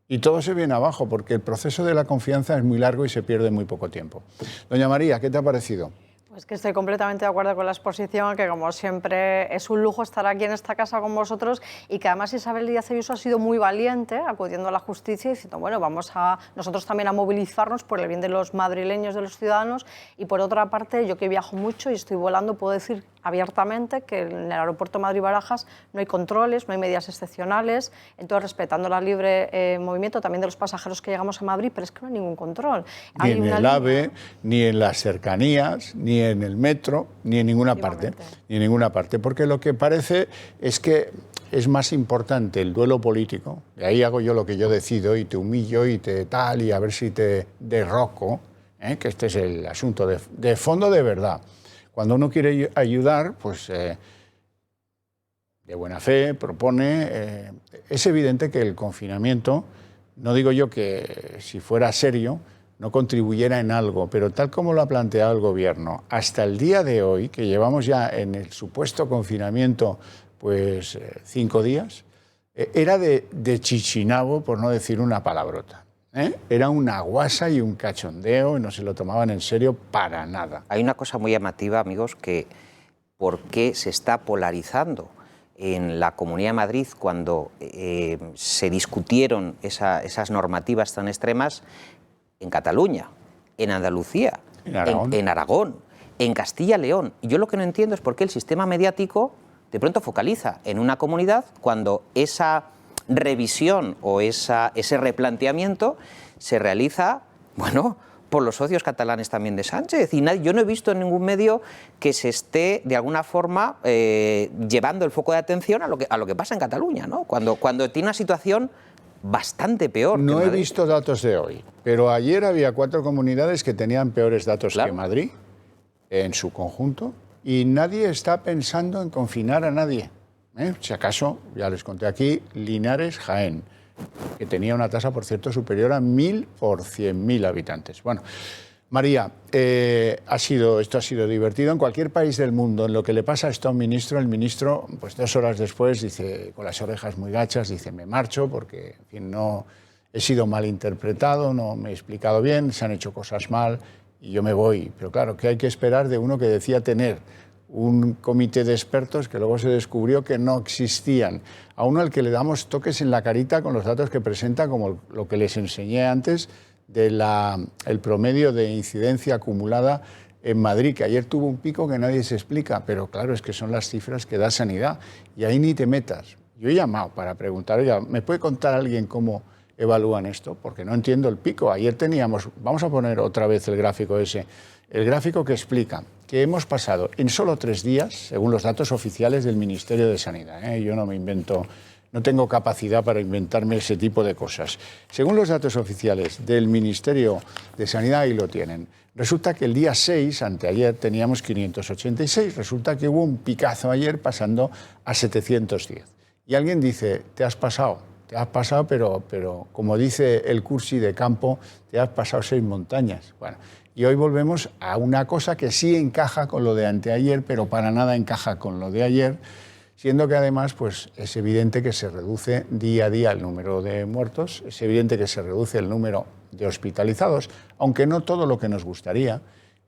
Y todo se viene abajo, porque el proceso de la confianza es muy largo y se pierde en muy poco tiempo. Doña María, ¿qué te ha parecido? Pues que estoy completamente de acuerdo con la exposición, que como siempre es un lujo estar aquí en esta casa con vosotros y que además Isabel Díaz Ayuso ha sido muy valiente acudiendo a la justicia y diciendo, bueno, vamos nosotros también a movilizarnos por el bien de los madrileños, de los ciudadanos. Y por otra parte, yo que viajo mucho y estoy volando, puedo decir abiertamente que en el aeropuerto Madrid-Barajas no hay controles, no hay medidas excepcionales, entonces respetando el libre movimiento también de los pasajeros que llegamos a Madrid, pero es que no hay ningún control. Ni en el AVE, ni en las cercanías, ni en el metro, ni en ninguna parte. Ni en ninguna parte, porque lo que parece es que es más importante el duelo político, y ahí hago yo lo que yo decido y te humillo y te tal, y a ver si te derroco, que este es el asunto de fondo de verdad. Cuando uno quiere ayudar, pues de buena fe propone. Es evidente que el confinamiento, no digo yo que si fuera serio, no contribuyera en algo, pero tal como lo ha planteado el Gobierno, hasta el día de hoy, que llevamos ya en el supuesto confinamiento pues 5 días, era de chichinabo, por no decir una palabrota. Era una guasa y un cachondeo y no se lo tomaban en serio para nada. Hay una cosa muy llamativa, amigos, que ¿por qué se está polarizando en la Comunidad de Madrid cuando se discutieron esas normativas tan extremas en Cataluña, en Andalucía, en Aragón, en Castilla y León? Y yo lo que no entiendo es por qué el sistema mediático de pronto focaliza en una comunidad cuando esa revisión o ese replanteamiento se realiza, bueno, por los socios catalanes también de Sánchez. Y yo no he visto en ningún medio que se esté, de alguna forma, llevando el foco de atención a lo que pasa en Cataluña, ¿no? Cuando tiene una situación bastante peor. No he visto datos de hoy, pero ayer había 4 comunidades que tenían peores datos que Madrid, en su conjunto, y nadie está pensando en confinar a nadie. Si acaso, ya les conté aquí, Linares, Jaén, que tenía una tasa, por cierto, superior a 1.000 por 100.000 habitantes. Bueno, María, esto ha sido divertido. En cualquier país del mundo, en lo que le pasa a esto a un ministro, el ministro, pues 2 horas después, dice, con las orejas muy gachas, dice, me marcho porque, en fin, no he sido malinterpretado, no me he explicado bien, se han hecho cosas mal y yo me voy. Pero claro, ¿qué hay que esperar de uno que decía tener un comité de expertos que luego se descubrió que no existían? A uno al que le damos toques en la carita con los datos que presenta, como lo que les enseñé antes, del promedio de incidencia acumulada en Madrid, que ayer tuvo un pico que nadie se explica, pero claro, es que son las cifras que da Sanidad y ahí ni te metas. Yo he llamado para preguntar, oiga, ¿me puede contar alguien cómo evalúan esto? Porque no entiendo el pico. Ayer teníamos, vamos a poner otra vez el gráfico ese, el gráfico que explica que hemos pasado en solo 3 días, según los datos oficiales del Ministerio de Sanidad, yo no me invento, no tengo capacidad para inventarme ese tipo de cosas. Según los datos oficiales del Ministerio de Sanidad, ahí lo tienen. Resulta que el día 6, anteayer, teníamos 586. Resulta que hubo un picazo ayer pasando a 710. Y alguien dice, te has pasado, pero como dice el cursi de campo, te has pasado 6 montañas. Bueno, y hoy volvemos a una cosa que sí encaja con lo de anteayer, pero para nada encaja con lo de ayer, siendo que además pues, es evidente que se reduce día a día el número de muertos, es evidente que se reduce el número de hospitalizados, aunque no todo lo que nos gustaría,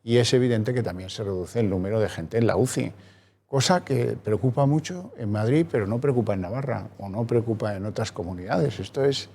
y es evidente que también se reduce el número de gente en la UCI, cosa que preocupa mucho en Madrid, pero no preocupa en Navarra o no preocupa en otras comunidades. Esto es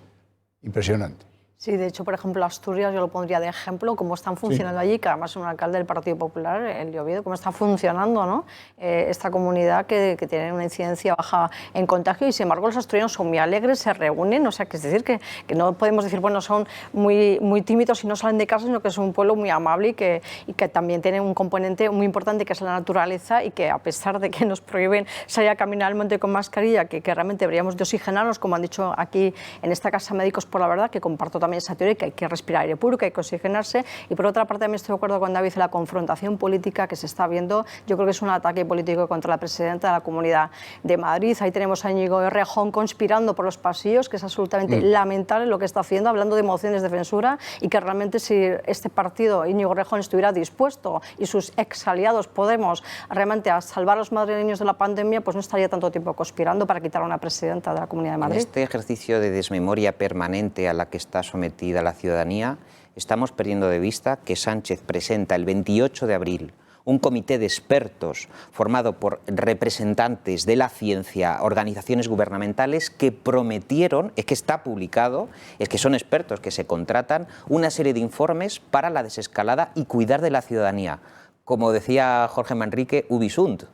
impresionante. Sí, de hecho, por ejemplo, Asturias, yo lo pondría de ejemplo, cómo están funcionando allí, que además es un alcalde del Partido Popular, el de Oviedo, cómo está funcionando, ¿no? Esta comunidad que tiene una incidencia baja en contagio y, sin embargo, los asturianos son muy alegres, se reúnen, o sea, que es decir, que no podemos decir, bueno, son muy tímidos y no salen de casa, sino que es un pueblo muy amable y que también tiene un componente muy importante que es la naturaleza y que, a pesar de que nos prohíben salir a caminar al monte con mascarilla, que realmente deberíamos de oxigenarnos, como han dicho aquí en esta casa Médicos por la Verdad, que comparto también esa teoría, que hay que respirar aire puro, que hay que oxigenarse. Y por otra parte también estoy de acuerdo con David en la confrontación política que se está viendo. Yo creo que es un ataque político contra la presidenta de la Comunidad de Madrid. Ahí tenemos a Íñigo Errejón conspirando por los pasillos, que es absolutamente lamentable lo que está haciendo, hablando de mociones de censura, y que realmente si este partido, Íñigo Errejón, estuviera dispuesto y sus ex aliados Podemos realmente a salvar a los madrileños de la pandemia, pues no estaría tanto tiempo conspirando para quitar a una presidenta de la Comunidad de Madrid. En este ejercicio de desmemoria permanente a la que está sometida la ciudadanía, estamos perdiendo de vista que Sánchez presenta el 28 de abril un comité de expertos formado por representantes de la ciencia, organizaciones gubernamentales que prometieron, es que está publicado, es que son expertos que se contratan, una serie de informes para la desescalada y cuidar de la ciudadanía. Como decía Jorge Manrique, ubi sunt.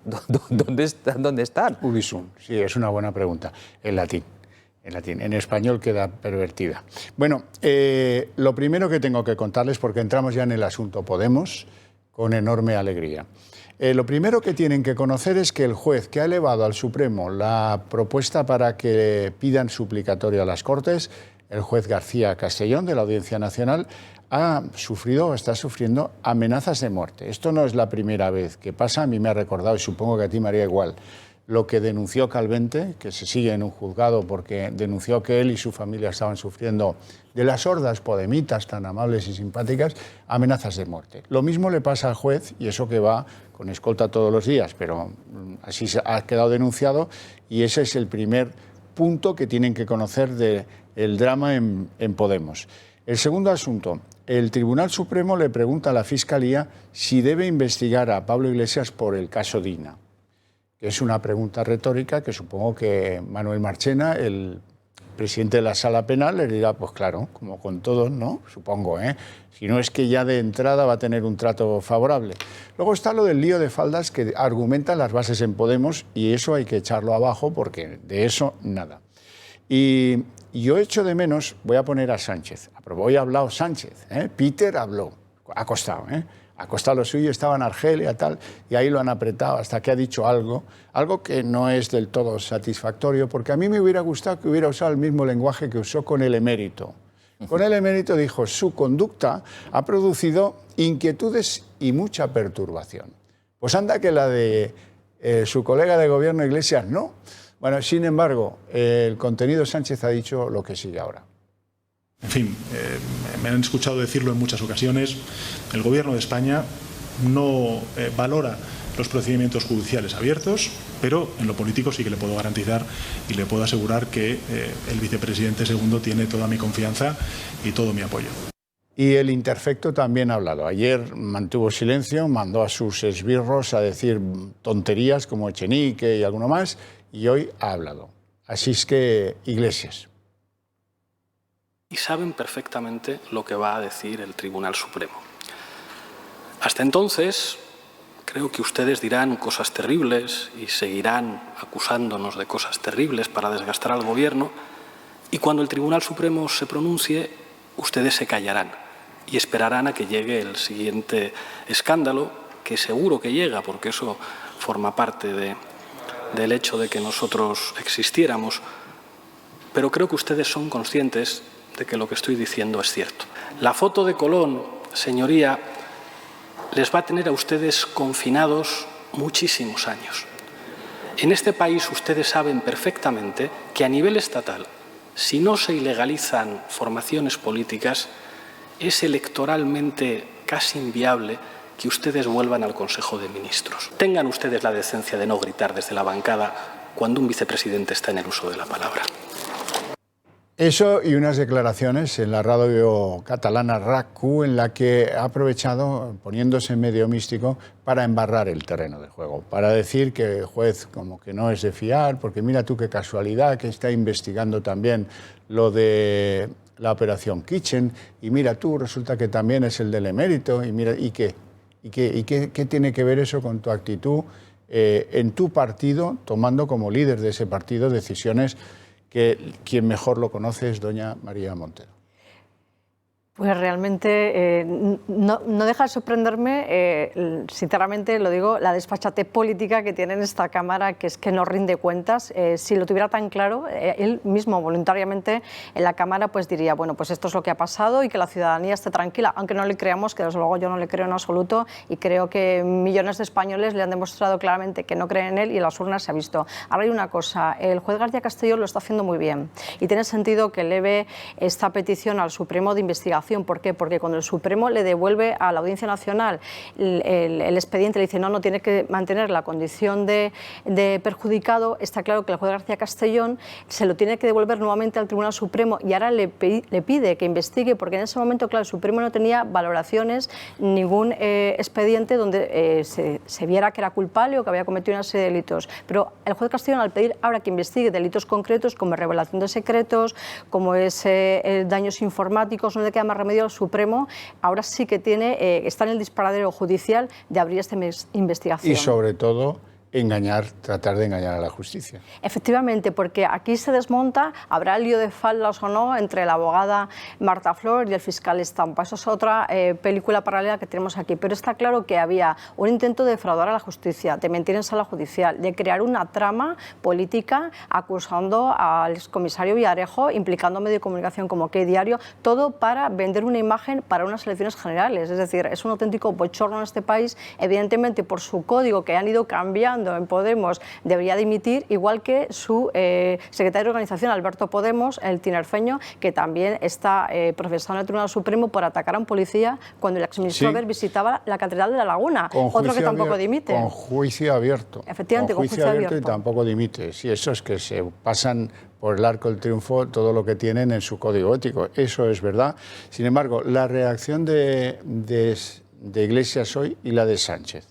¿Dónde están? Ubi sunt, sí, es una buena pregunta. En latín. En español queda pervertida. Bueno, lo primero que tengo que contarles, porque entramos ya en el asunto Podemos, con enorme alegría. Lo primero que tienen que conocer es que el juez que ha elevado al Supremo la propuesta para que pidan suplicatorio a las Cortes, el juez García Castellón, de la Audiencia Nacional, está sufriendo amenazas de muerte. Esto no es la primera vez que pasa, a mí me ha recordado, y supongo que a ti, María, igual, lo que denunció Calvente, que se sigue en un juzgado porque denunció que él y su familia estaban sufriendo de las hordas podemitas tan amables y simpáticas, amenazas de muerte. Lo mismo le pasa al juez, y eso que va con escolta todos los días, pero así ha quedado denunciado, y ese es el primer punto que tienen que conocer del drama en Podemos. El segundo asunto, el Tribunal Supremo le pregunta a la Fiscalía si debe investigar a Pablo Iglesias por el caso Dina. Es una pregunta retórica que supongo que Manuel Marchena, el presidente de la Sala Penal, le dirá, pues claro, como con todos, ¿no? Supongo, Si no es que ya de entrada va a tener un trato favorable. Luego está lo del lío de faldas que argumentan las bases en Podemos, y eso hay que echarlo abajo porque de eso nada. Y yo echo de menos, voy a poner a Sánchez. Hoy ha hablado Sánchez, Peter habló, ha costado, Ha costado lo suyo, estaba en Argelia, tal, y ahí lo han apretado hasta que ha dicho algo que no es del todo satisfactorio, porque a mí me hubiera gustado que hubiera usado el mismo lenguaje que usó con el emérito. Con el emérito dijo, su conducta ha producido inquietudes y mucha perturbación. Pues anda que la de su colega de gobierno Iglesias no, Bueno, sin embargo, el contenido Sánchez ha dicho lo que sigue ahora. En fin, me han escuchado decirlo en muchas ocasiones, el Gobierno de España no valora los procedimientos judiciales abiertos, pero en lo político sí que le puedo garantizar y le puedo asegurar que el vicepresidente segundo tiene toda mi confianza y todo mi apoyo. Y el interfecto también ha hablado. Ayer mantuvo silencio, mandó a sus esbirros a decir tonterías como Echenique y alguno más, y hoy ha hablado. Así es que, Iglesias. Y saben perfectamente lo que va a decir el Tribunal Supremo. Hasta entonces, creo que ustedes dirán cosas terribles y seguirán acusándonos de cosas terribles para desgastar al Gobierno, y cuando el Tribunal Supremo se pronuncie, ustedes se callarán y esperarán a que llegue el siguiente escándalo, que seguro que llega, porque eso forma parte del hecho de que nosotros existiéramos. Pero creo que ustedes son conscientes de que lo que estoy diciendo es cierto. La foto de Colón, señoría, les va a tener a ustedes confinados muchísimos años. En este país ustedes saben perfectamente que a nivel estatal, si no se ilegalizan formaciones políticas, es electoralmente casi inviable que ustedes vuelvan al Consejo de Ministros. Tengan ustedes la decencia de no gritar desde la bancada cuando un vicepresidente está en el uso de la palabra. Eso y unas declaraciones en la radio catalana RAC-Q en la que ha aprovechado, poniéndose medio místico, para embarrar el terreno de juego, para decir que el juez como que no es de fiar, porque mira tú qué casualidad que está investigando también lo de la operación Kitchen, y mira tú, resulta que también es el del emérito, y mira, ¿y qué? ¿Qué tiene que ver eso con tu actitud en tu partido, tomando como líder de ese partido decisiones que quien mejor lo conoce es doña María Montero? Pues realmente no deja de sorprenderme, sinceramente lo digo, la desfachatez política que tiene en esta Cámara, que es que no rinde cuentas. Si lo tuviera tan claro, él mismo voluntariamente en la Cámara pues diría, bueno, pues esto es lo que ha pasado y que la ciudadanía esté tranquila, aunque no le creamos, que desde luego yo no le creo en absoluto, y creo que millones de españoles le han demostrado claramente que no creen en él y en las urnas se ha visto. Ahora hay una cosa, el juez García Castellón lo está haciendo muy bien y tiene sentido que eleve esta petición al Supremo de investigación. ¿Por qué? Porque cuando el Supremo le devuelve a la Audiencia Nacional el expediente, le dice no, tiene que mantener la condición de perjudicado, está claro que el juez García Castellón se lo tiene que devolver nuevamente al Tribunal Supremo y ahora le pide que investigue, porque en ese momento, claro, el Supremo no tenía valoraciones, ningún expediente donde se viera que era culpable o que había cometido una serie de delitos. Pero el juez Castellón, al pedir ahora que investigue delitos concretos como revelación de secretos, como es daños informáticos, no le queda más remedio al Supremo, ahora sí que está en el disparadero judicial de abrir esta investigación. Y sobre todo tratar de engañar a la justicia. Efectivamente, porque aquí se desmonta, habrá lío de faldas o no entre la abogada Marta Flor y el fiscal Estampa. Eso es otra película paralela que tenemos aquí. Pero está claro que había un intento de defraudar a la justicia, de mentir en sala judicial, de crear una trama política acusando al excomisario Villarejo, implicando medio de comunicación como Que Diario, todo para vender una imagen para unas elecciones generales. Es decir, es un auténtico bochorno en este país. Evidentemente, por su código que han ido cambiando en Podemos, debería dimitir, igual que su secretario de organización, Alberto Podemos, el tinerfeño, que también está procesado en el Tribunal Supremo por atacar a un policía cuando el exministro Wert visitaba la Catedral de la Laguna. Otro que tampoco dimite. Con juicio abierto. Efectivamente, con juicio abierto. Y tampoco dimite. Sí, eso es que se pasan por el arco del triunfo todo lo que tienen en su código ético. Eso es verdad. Sin embargo, la reacción de Iglesias hoy y la de Sánchez.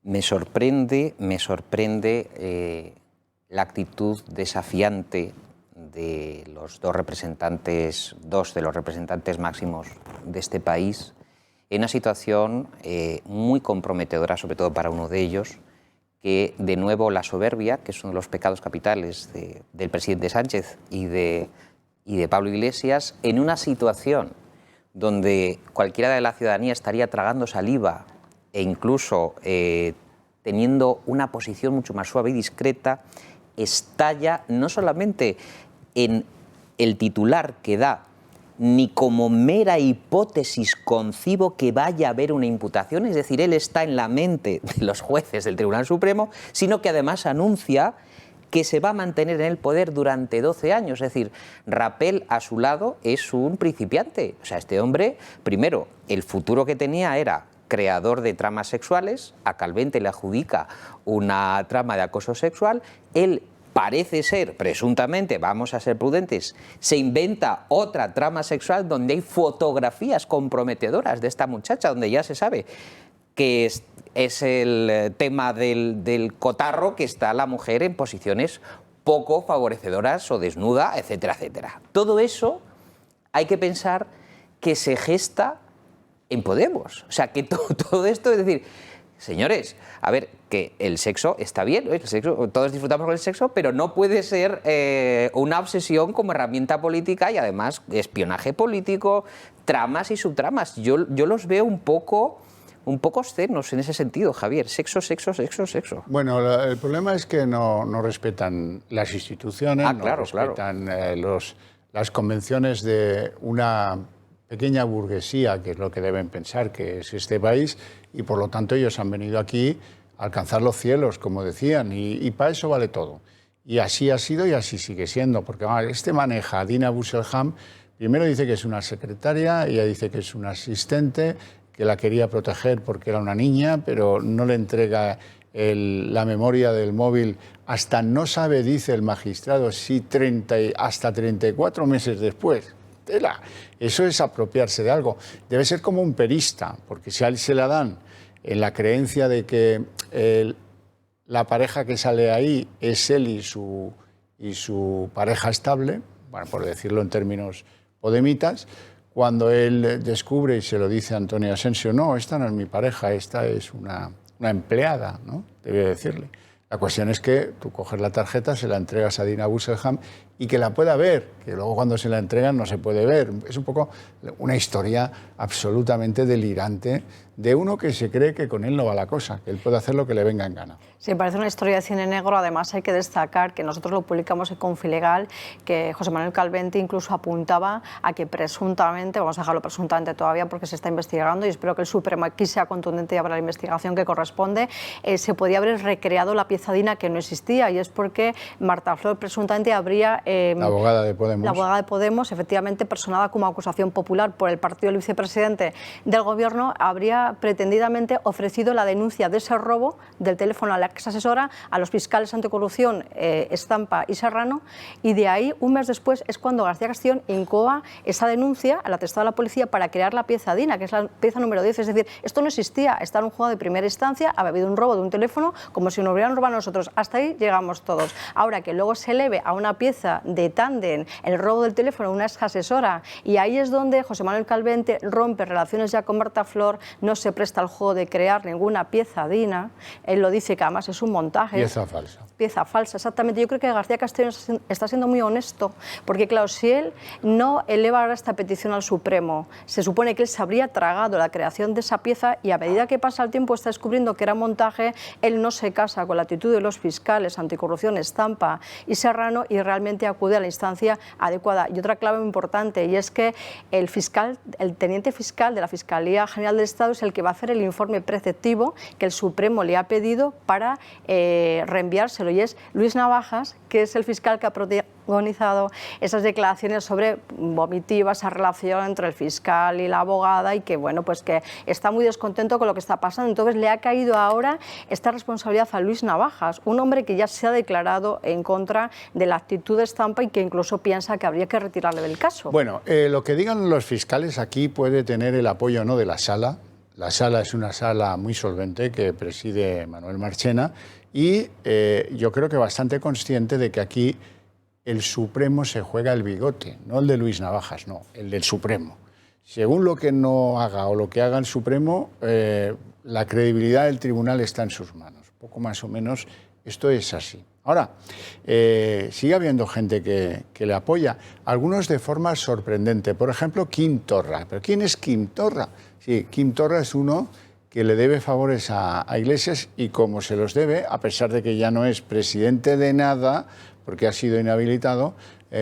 Me sorprende la actitud desafiante de los dos de los representantes máximos de este país, en una situación muy comprometedora, sobre todo para uno de ellos, que de nuevo la soberbia, que es uno de los pecados capitales del presidente Sánchez y de Pablo Iglesias, en una situación donde cualquiera de la ciudadanía estaría tragando saliva e incluso teniendo una posición mucho más suave y discreta, estalla no solamente en el titular que da, ni como mera hipótesis concibo que vaya a haber una imputación, es decir, él está en la mente de los jueces del Tribunal Supremo, sino que además anuncia que se va a mantener en el poder durante 12 años. Es decir, Rapel a su lado es un principiante. O sea, este hombre, primero, el futuro que tenía era creador de tramas sexuales, a Calvente le adjudica una trama de acoso sexual, él parece ser, presuntamente, vamos a ser prudentes, se inventa otra trama sexual donde hay fotografías comprometedoras de esta muchacha, donde ya se sabe que es el tema del cotarro, que está la mujer en posiciones poco favorecedoras o desnuda, etcétera, etcétera. Todo eso hay que pensar que se gesta en Podemos. O sea, que todo esto, es decir, señores, a ver, que el sexo está bien, el sexo, todos disfrutamos con el sexo, pero no puede ser una obsesión como herramienta política y además espionaje político, tramas y subtramas. Yo los veo un poco obscenos en ese sentido, Javier. Sexo, sexo, sexo, sexo. Bueno, el problema es que no respetan las instituciones, no respetan las convenciones de una pequeña burguesía, que es lo que deben pensar que es este país, y por lo tanto ellos han venido aquí a alcanzar los cielos, como decían, y para eso vale todo. Y así ha sido y así sigue siendo, porque maneja a Dina Busselham, primero dice que es una secretaria, ella dice que es una asistente, que la quería proteger porque era una niña, pero no le entrega la memoria del móvil hasta no sabe, dice el magistrado, si hasta 34 meses después. Eso es apropiarse de algo. Debe ser como un perista, porque si a él se la dan en la creencia de que la pareja que sale ahí es él y su pareja estable, bueno, por decirlo en términos podemitas, cuando él descubre y se lo dice a Antonio Asensio, no, esta no es mi pareja, esta es una empleada, ¿no? Debe decirle. La cuestión es que tú coges la tarjeta, se la entregas a Dina Busselham y que la pueda ver, que luego cuando se la entregan no se puede ver. Es un poco una historia absolutamente delirante de uno que se cree que con él no va la cosa, que él puede hacer lo que le venga en gana. Sí, parece una historia de cine negro. Además hay que destacar que nosotros lo publicamos en Confilegal, que José Manuel Calvente incluso apuntaba a que presuntamente, vamos a dejarlo presuntamente todavía porque se está investigando y espero que el Supremo aquí sea contundente y abra la investigación que corresponde, se podía haber recreado la pieza Dina que no existía, y es porque Marta Flor presuntamente habría... la abogada de Podemos. La abogada de Podemos, efectivamente personada como acusación popular por el partido del vicepresidente del Gobierno, habría pretendidamente ofrecido la denuncia de ese robo del teléfono a la ex asesora a los fiscales anticorrupción Estampa y Serrano, y de ahí, un mes después, es cuando García Castellón incoa esa denuncia al atestado de la policía para crear la pieza Dina, que es la pieza número 10. Es decir, esto no existía, está en un juzgado de primera instancia, ha habido un robo de un teléfono como si nos hubieran robado a nosotros. Hasta ahí llegamos todos. Ahora, que luego se eleve a una pieza de tándem el robo del teléfono de una ex asesora, y ahí es donde José Manuel Calvente rompe relaciones ya con Marta Flor, no se presta al juego de crear ninguna pieza Dina, él lo dice que además es un montaje. Pieza falsa. Pieza falsa, exactamente. Yo creo que García Castellón está siendo muy honesto, porque claro, si él no eleva ahora esta petición al Supremo, se supone que él se habría tragado la creación de esa pieza, y a medida que pasa el tiempo está descubriendo que era montaje, él no se casa con la actitud de los fiscales anticorrupción Estampa y Serrano y realmente acude a la instancia adecuada. Y otra clave muy importante, y es que el teniente fiscal de la Fiscalía General del Estado es el que va a hacer el informe preceptivo que el Supremo le ha pedido para reenviárselo, y es Luis Navajas, que es el fiscal que ha protagonizado esas declaraciones sobre vomitiva, esa relación entre el fiscal y la abogada, y que bueno, pues que está muy descontento con lo que está pasando. Entonces le ha caído ahora esta responsabilidad a Luis Navajas, un hombre que ya se ha declarado en contra de la actitud de Estampa y que incluso piensa que habría que retirarle del caso. Bueno, lo que digan los fiscales aquí puede tener el apoyo o no de la Sala. La Sala es una sala muy solvente que preside Manuel Marchena, y yo creo que bastante consciente de que aquí el Supremo se juega el bigote, no el de Luis Navajas, no, el del Supremo. Según lo que no haga o lo que haga el Supremo, la credibilidad del tribunal está en sus manos. Poco más o menos esto es así. Ahora, sigue habiendo gente que le apoya, algunos de forma sorprendente. Por ejemplo, Quim Torra. ¿Pero quién es Quim Torra? Sí, Quim Torra es uno que le debe favores a Iglesias, y como se los debe, a pesar de que ya no es presidente de nada, porque ha sido inhabilitado,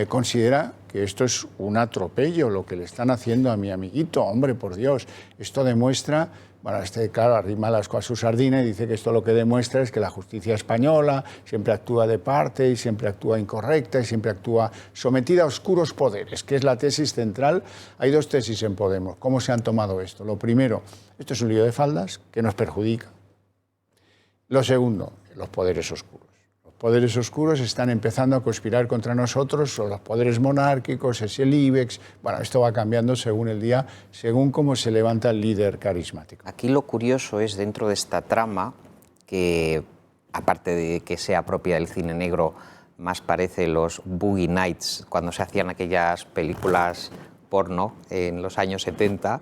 considera que esto es un atropello lo que le están haciendo a mi amiguito. Hombre, por Dios, esto demuestra Bueno, claro, arrima las cosas a su sardina y dice que esto lo que demuestra es que la justicia española siempre actúa de parte y siempre actúa incorrecta y siempre actúa sometida a oscuros poderes, que es la tesis central. Hay dos tesis en Podemos. ¿Cómo se han tomado esto? Lo primero, esto es un lío de faldas que nos perjudica. Lo segundo, los poderes oscuros. Los poderes oscuros están empezando a conspirar contra nosotros, son los poderes monárquicos, es el IBEX. Bueno, esto va cambiando según el día, según cómo se levanta el líder carismático. Aquí lo curioso es, dentro de esta trama, que aparte de que sea propia del cine negro, más parece los Boogie Nights, cuando se hacían aquellas películas porno en los años 70,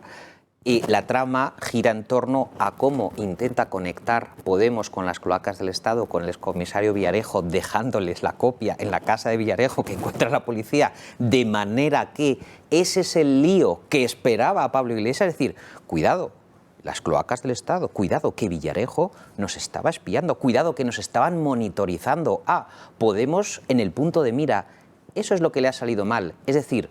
y la trama gira en torno a cómo intenta conectar Podemos con las cloacas del Estado, con el excomisario Villarejo, dejándoles la copia en la casa de Villarejo que encuentra la policía, de manera que ese es el lío que esperaba a Pablo Iglesias, es decir, cuidado, las cloacas del Estado, cuidado que Villarejo nos estaba espiando, cuidado que nos estaban monitorizando a Podemos en el punto de mira. Eso es lo que le ha salido mal, es decir,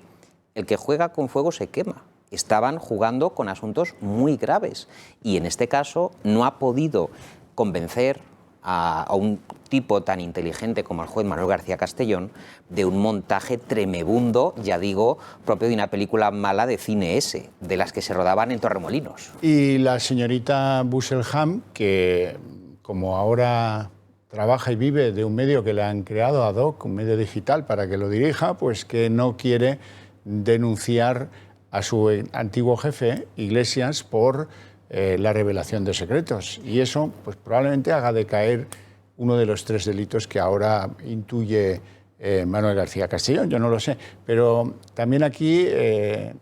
el que juega con fuego se quema. Estaban jugando con asuntos muy graves y en este caso no ha podido convencer a un tipo tan inteligente como el juez Manuel García Castellón de un montaje tremebundo, ya digo, propio de una película mala de cine S, de las que se rodaban en Torremolinos. Y la señorita Busselham, que como ahora trabaja y vive de un medio que le han creado ad hoc, un medio digital para que lo dirija, pues que no quiere denunciar a su antiguo jefe, Iglesias, por la revelación de secretos. Y eso pues, probablemente haga decaer uno de los 3 delitos que ahora intuye Manuel García Castellón. Yo no lo sé. Pero también aquí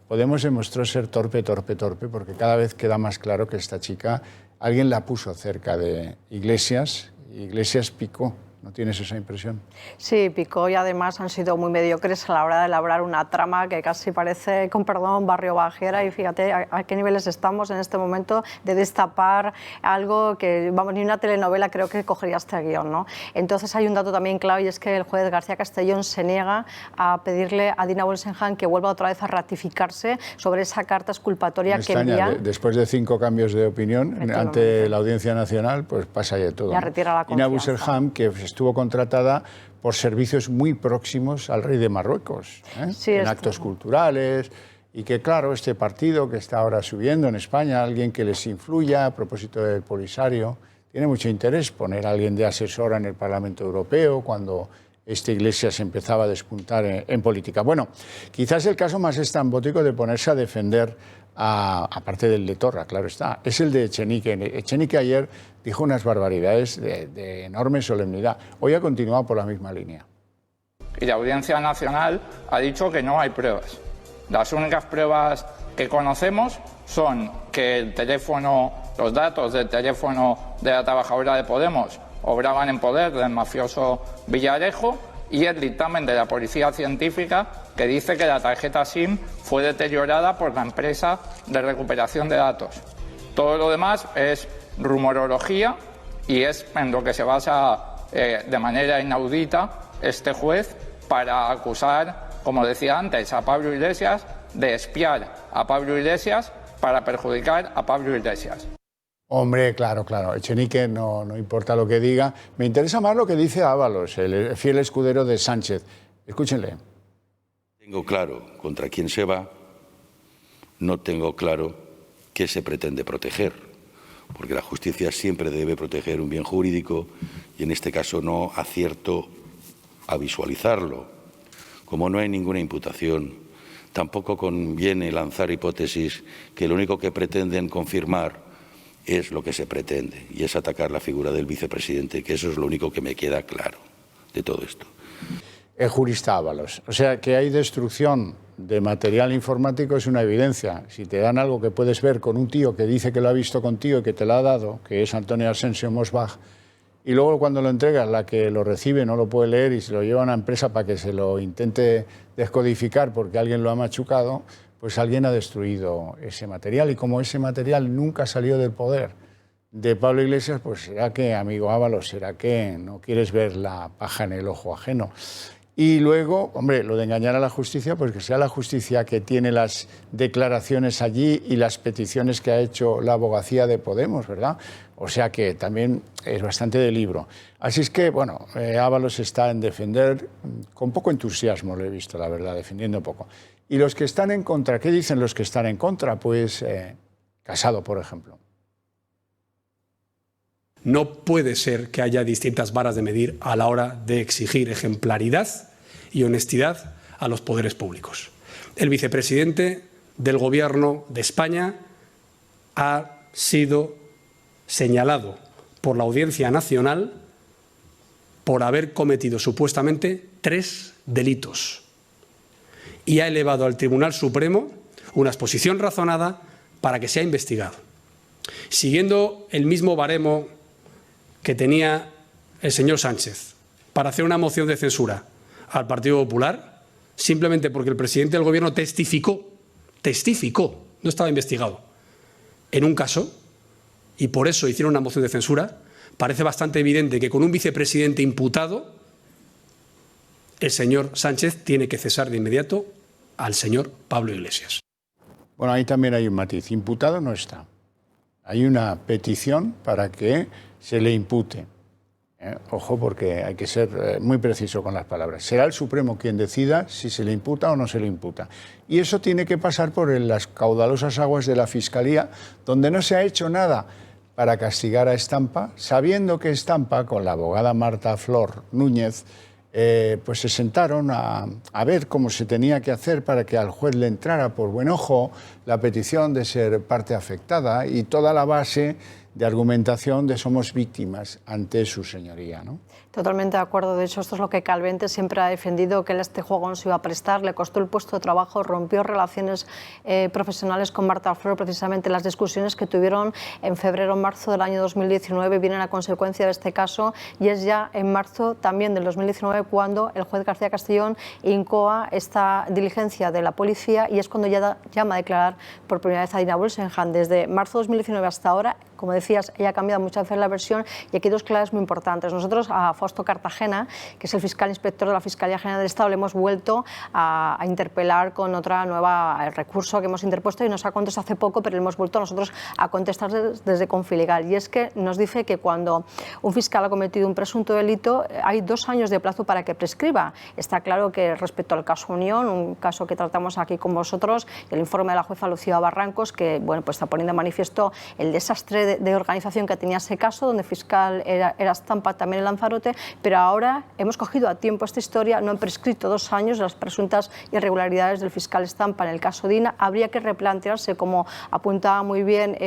Podemos demostró ser torpe, porque cada vez queda más claro que esta chica, alguien la puso cerca de Iglesias, y Iglesias picó. ¿No tienes esa impresión? Sí, picó y además han sido muy mediocres a la hora de elaborar una trama que casi parece, con perdón, barrio bajera, y fíjate a qué niveles estamos en este momento de destapar algo que, vamos, ni una telenovela creo que cogería este guión, ¿no? Entonces hay un dato también clave y es que el juez García Castellón se niega a pedirle a Dina Busselham que vuelva otra vez a ratificarse sobre esa carta exculpatoria que envía. Después de 5 cambios de opinión ante la Audiencia Nacional, pues pasa ya todo. Ya retira la Dina confianza. Busselham, que estuvo contratada por servicios muy próximos al rey de Marruecos, sí, en actos culturales, y que claro, este partido que está ahora subiendo en España, alguien que les influya a propósito del Polisario, tiene mucho interés poner a alguien de asesora en el Parlamento Europeo cuando esta Iglesia se empezaba a despuntar en política. Bueno, quizás el caso más estrambótico de ponerse a defender, aparte del de Torra, claro está, es el de Echenique. Echenique ayer dijo unas barbaridades de enorme solemnidad. Hoy ha continuado por la misma línea. Y la Audiencia Nacional ha dicho que no hay pruebas. Las únicas pruebas que conocemos son que el teléfono, los datos del teléfono de la trabajadora de Podemos obraban en poder del mafioso Villarejo, y el dictamen de la Policía Científica que dice que la tarjeta SIM fue deteriorada por la empresa de recuperación de datos. Todo lo demás es rumorología y es en lo que se basa de manera inaudita este juez para acusar, como decía antes, a Pablo Iglesias de espiar a Pablo Iglesias para perjudicar a Pablo Iglesias. Hombre, claro, Echenique no importa lo que diga. Me interesa más lo que dice Ábalos, el fiel escudero de Sánchez. Escúchenle. Tengo claro contra quién se va, no tengo claro qué se pretende proteger, porque la justicia siempre debe proteger un bien jurídico y en este caso no acierto a visualizarlo. Como no hay ninguna imputación, tampoco conviene lanzar hipótesis que lo único que pretenden confirmar es lo que se pretende, y es atacar la figura del vicepresidente, que eso es lo único que me queda claro de todo esto. El jurista Ábalos. O sea, que hay destrucción de material informático es una evidencia. Si te dan algo que puedes ver con un tío que dice que lo ha visto contigo y que te lo ha dado, que es Antonio Asensio Mosbach, y luego cuando lo entregas, la que lo recibe no lo puede leer y se lo lleva a una empresa para que se lo intente descodificar porque alguien lo ha machucado, pues alguien ha destruido ese material, y como ese material nunca salió del poder de Pablo Iglesias, pues será que, amigo Ábalos, será que no quieres ver la paja en el ojo ajeno. Y luego, hombre, lo de engañar a la justicia, pues que sea la justicia que tiene las declaraciones allí y las peticiones que ha hecho la abogacía de Podemos, ¿verdad? O sea que también es bastante de libro. Así es que, bueno, Ábalos está en defender, con poco entusiasmo lo he visto, la verdad, defendiendo poco. Y los que están en contra, ¿qué dicen los que están en contra? Pues Casado, por ejemplo. No puede ser que haya distintas varas de medir a la hora de exigir ejemplaridad y honestidad a los poderes públicos. El vicepresidente del Gobierno de España ha sido señalado por la Audiencia Nacional por haber cometido supuestamente 3 delitos y ha elevado al Tribunal Supremo una exposición razonada para que sea investigado. Siguiendo el mismo baremo que tenía el señor Sánchez para hacer una moción de censura al Partido Popular, simplemente porque el presidente del Gobierno testificó, no estaba investigado, en un caso, y por eso hicieron una moción de censura, parece bastante evidente que con un vicepresidente imputado, el señor Sánchez tiene que cesar de inmediato al señor Pablo Iglesias. Bueno, ahí también hay un matiz. Imputado no está. Hay una petición para que se le impute. Ojo, porque hay que ser muy preciso con las palabras. Será el Supremo quien decida si se le imputa o no se le imputa. Y eso tiene que pasar por las caudalosas aguas de la Fiscalía, donde no se ha hecho nada para castigar a Estampa, sabiendo que Estampa, con la abogada Marta Flor Núñez, pues se sentaron a ver cómo se tenía que hacer para que al juez le entrara por buen ojo la petición de ser parte afectada y toda la base de argumentación de somos víctimas ante su señoría, ¿no? Totalmente de acuerdo. De hecho, esto es lo que Calvente siempre ha defendido, que él este juego no se iba a prestar, le costó el puesto de trabajo, rompió relaciones profesionales con Marta Flor. Precisamente las discusiones que tuvieron en febrero o marzo del año 2019 vienen a consecuencia de este caso, y es ya en marzo también del 2019 cuando el juez García Castellón incoa esta diligencia de la policía, y es cuando ya llama a declarar por primera vez a Dina Bolsenham. Desde marzo de 2019 hasta ahora, como decías, ella ha cambiado muchas veces la versión, y aquí hay 2 claves muy importantes. Nosotros a Fausto Cartagena, que es el fiscal inspector de la Fiscalía General del Estado, le hemos vuelto a interpelar con otra nueva recurso que hemos interpuesto, y nos ha contestado hace poco, pero le hemos vuelto nosotros a contestar desde Confiligal. Y es que nos dice que cuando un fiscal ha cometido un presunto delito hay 2 años de plazo para que prescriba. Está claro que respecto al caso Unión, un caso que tratamos aquí con vosotros, el informe de la jueza Lucía Barrancos, que bueno, pues está poniendo de manifiesto el desastre de organización que tenía ese caso, donde fiscal era Estampa, también en Lanzarote, pero ahora hemos cogido a tiempo esta historia, no han prescrito 2 años las presuntas irregularidades del fiscal Estampa en el caso Dina. Habría que replantearse, como apuntaba muy bien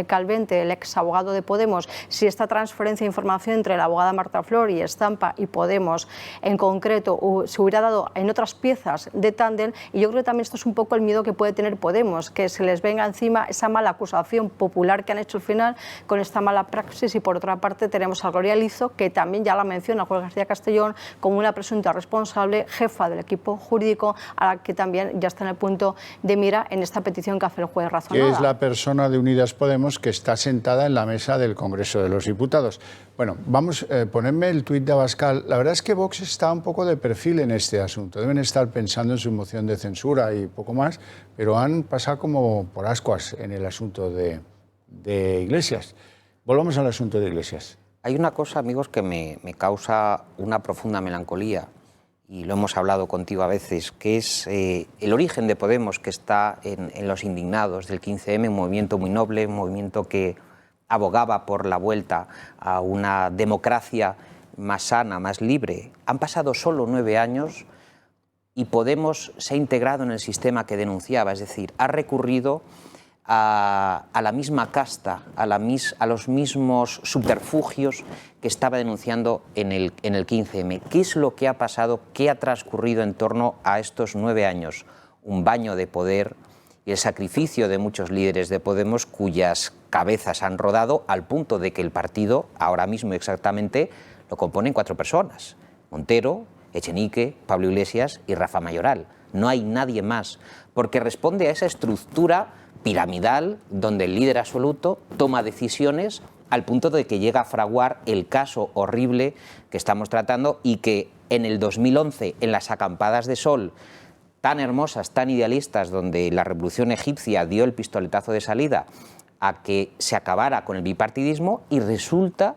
Calvente, el ex abogado de Podemos, si esta transferencia de información entre la abogada Marta Flor y Estampa y Podemos en concreto se hubiera dado en otras piezas de tándem. Y yo creo que también esto es un poco el miedo que puede tener Podemos, que se les venga encima esa mala acusación popular que han hecho al final con esta mala praxis. Y por otra parte tenemos a Gloria Lizo, que también ya la menciona Juan García Castellón como una presunta responsable, jefa del equipo jurídico, a la que también ya está en el punto de mira en esta petición que hace el juez Razonada. Que es la persona de Unidas Podemos que está sentada en la mesa del Congreso de los Diputados. Bueno, vamos, ponerme el tuit de Abascal. La verdad es que Vox está un poco de perfil en este asunto. Deben estar pensando en su moción de censura y poco más, pero han pasado como por ascuas en el asunto de Iglesias. Volvamos al asunto de Iglesias. Hay una cosa, amigos, que me causa una profunda melancolía, y lo hemos hablado contigo a veces, que es el origen de Podemos, que está en los indignados del 15M, un movimiento muy noble, un movimiento que abogaba por la vuelta a una democracia más sana, más libre. Han pasado solo 9 años y Podemos se ha integrado en el sistema que denunciaba, es decir, ha recurrido a la misma casta, a los mismos subterfugios que estaba denunciando en el 15M. ¿Qué es lo que ha pasado? ¿Qué ha transcurrido en torno a estos 9 años? Un baño de poder y el sacrificio de muchos líderes de Podemos cuyas cabezas han rodado al punto de que el partido ahora mismo exactamente lo componen 4 personas: Montero, Echenique, Pablo Iglesias y Rafa Mayoral. No hay nadie más, porque responde a esa estructura piramidal donde el líder absoluto toma decisiones al punto de que llega a fraguar el caso horrible que estamos tratando y que en el 2011, en las acampadas de sol tan hermosas, tan idealistas, donde la revolución egipcia dio el pistoletazo de salida a que se acabara con el bipartidismo, y resulta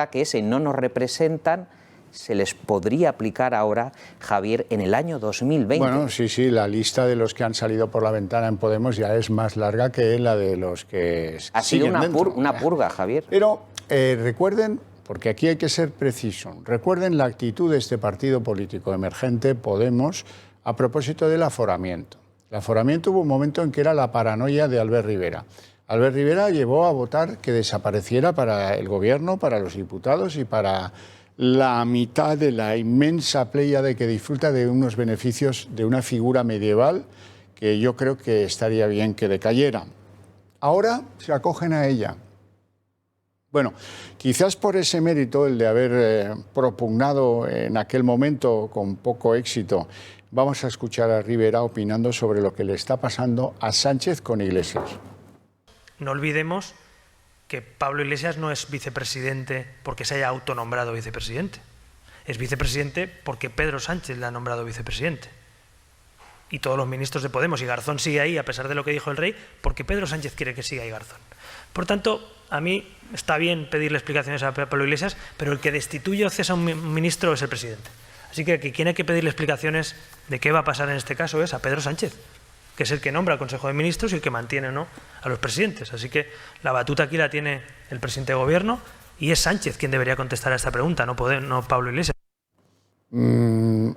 que ese no nos representan se les podría aplicar ahora, Javier, en el año 2020. Bueno, sí, la lista de los que han salido por la ventana en Podemos ya es más larga que la de los que ha sido una purga, Javier. Pero recuerden, porque aquí hay que ser preciso, recuerden la actitud de este partido político emergente, Podemos, a propósito del aforamiento. El aforamiento hubo un momento en que era la paranoia de Albert Rivera. Albert Rivera llevó a votar que desapareciera para el gobierno, para los diputados y para la mitad de la inmensa pléyade que disfruta de unos beneficios de una figura medieval que yo creo que estaría bien que decayera. Ahora se acogen a ella. Bueno, quizás por ese mérito, el de haber propugnado en aquel momento con poco éxito, vamos a escuchar a Rivera opinando sobre lo que le está pasando a Sánchez con Iglesias. No olvidemos que Pablo Iglesias no es vicepresidente porque se haya autonombrado vicepresidente. Es vicepresidente porque Pedro Sánchez le ha nombrado vicepresidente. Y todos los ministros de Podemos, y Garzón sigue ahí a pesar de lo que dijo el rey, porque Pedro Sánchez quiere que siga ahí Garzón. Por tanto, a mí está bien pedirle explicaciones a Pablo Iglesias, pero el que destituye o cesa a un ministro es el presidente. Así que quien hay que pedirle explicaciones de qué va a pasar en este caso es a Pedro Sánchez, que es el que nombra al Consejo de Ministros y el que mantiene o no a los presidentes. Así que la batuta aquí la tiene el presidente de Gobierno y es Sánchez quien debería contestar a esta pregunta, no Pablo Iglesias.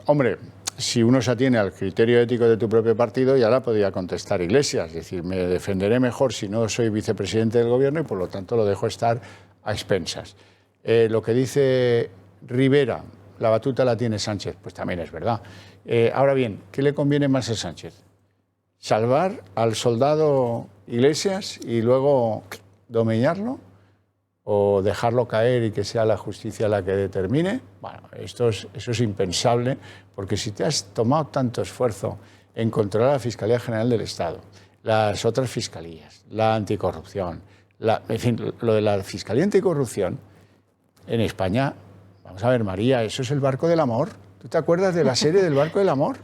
Hombre, si uno se atiene al criterio ético de tu propio partido, ya la podría contestar Iglesias. Es decir, me defenderé mejor si no soy vicepresidente del Gobierno y por lo tanto lo dejo estar a expensas. Lo que dice Rivera, la batuta la tiene Sánchez, pues también es verdad. Ahora bien, ¿qué le conviene más a Sánchez? ¿Salvar al soldado Iglesias y luego domeñarlo? ¿O dejarlo caer y que sea la justicia la que determine? Bueno, eso es impensable, porque si te has tomado tanto esfuerzo en controlar la Fiscalía General del Estado, las otras fiscalías, la anticorrupción, en fin, lo de la Fiscalía Anticorrupción, en España, vamos a ver, María, eso es el barco del amor. ¿Tú te acuerdas de la serie del barco del amor?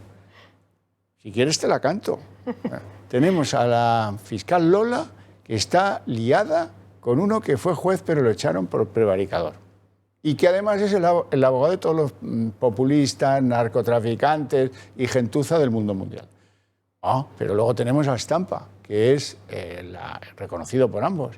Si quieres te la canto. Tenemos a la fiscal Lola, que está liada con uno que fue juez pero lo echaron por prevaricador. Y que además es el abogado de todos los populistas, narcotraficantes y gentuza del mundo mundial. Pero luego tenemos a Estampa, que es reconocido por ambos,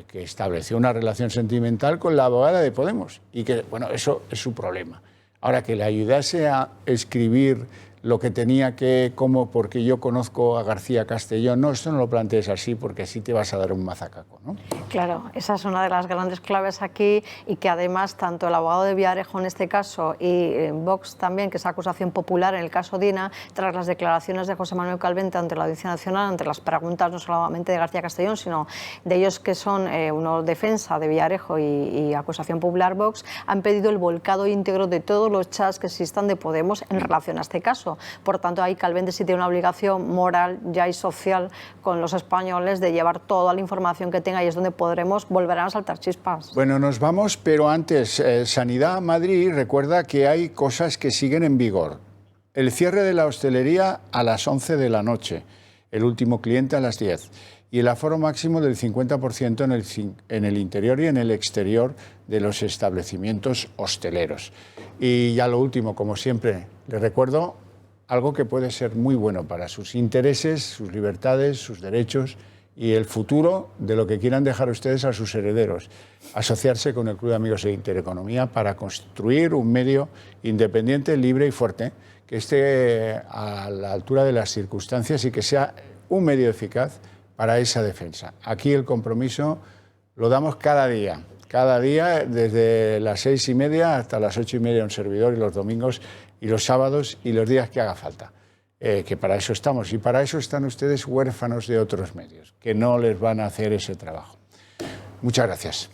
que estableció una relación sentimental con la abogada de Podemos. Y que, bueno, eso es su problema. Ahora, que le ayudase a escribir lo que tenía que, porque yo conozco a García Castellón. No, esto no lo plantees así, porque así te vas a dar un mazacaco, ¿no? Claro, esa es una de las grandes claves aquí, y que además tanto el abogado de Villarejo en este caso y Vox también, que es acusación popular en el caso Dina, tras las declaraciones de José Manuel Calvente ante la Audiencia Nacional, ante las preguntas no solamente de García Castellón, sino de ellos que son uno defensa de Villarejo y acusación popular Vox, han pedido el volcado íntegro de todos los chats que existan de Podemos en relación a este caso. Por tanto, ahí Calvente sí tiene una obligación moral ya y social con los españoles de llevar toda la información que tenga, y es donde volverán a saltar chispas. Bueno, nos vamos, pero antes, Sanidad Madrid recuerda que hay cosas que siguen en vigor. El cierre de la hostelería a las 11 de la noche, el último cliente a las 10, y el aforo máximo del 50% en el interior y en el exterior de los establecimientos hosteleros. Y ya lo último, como siempre, les recuerdo algo que puede ser muy bueno para sus intereses, sus libertades, sus derechos y el futuro de lo que quieran dejar ustedes a sus herederos. Asociarse con el Club de Amigos de Intereconomía para construir un medio independiente, libre y fuerte, que esté a la altura de las circunstancias y que sea un medio eficaz para esa defensa. Aquí el compromiso lo damos cada día, desde las 6:30 hasta las 8:30 un servidor, y los domingos y los sábados y los días que haga falta, que para eso estamos, y para eso están ustedes huérfanos de otros medios, que no les van a hacer ese trabajo. Muchas gracias.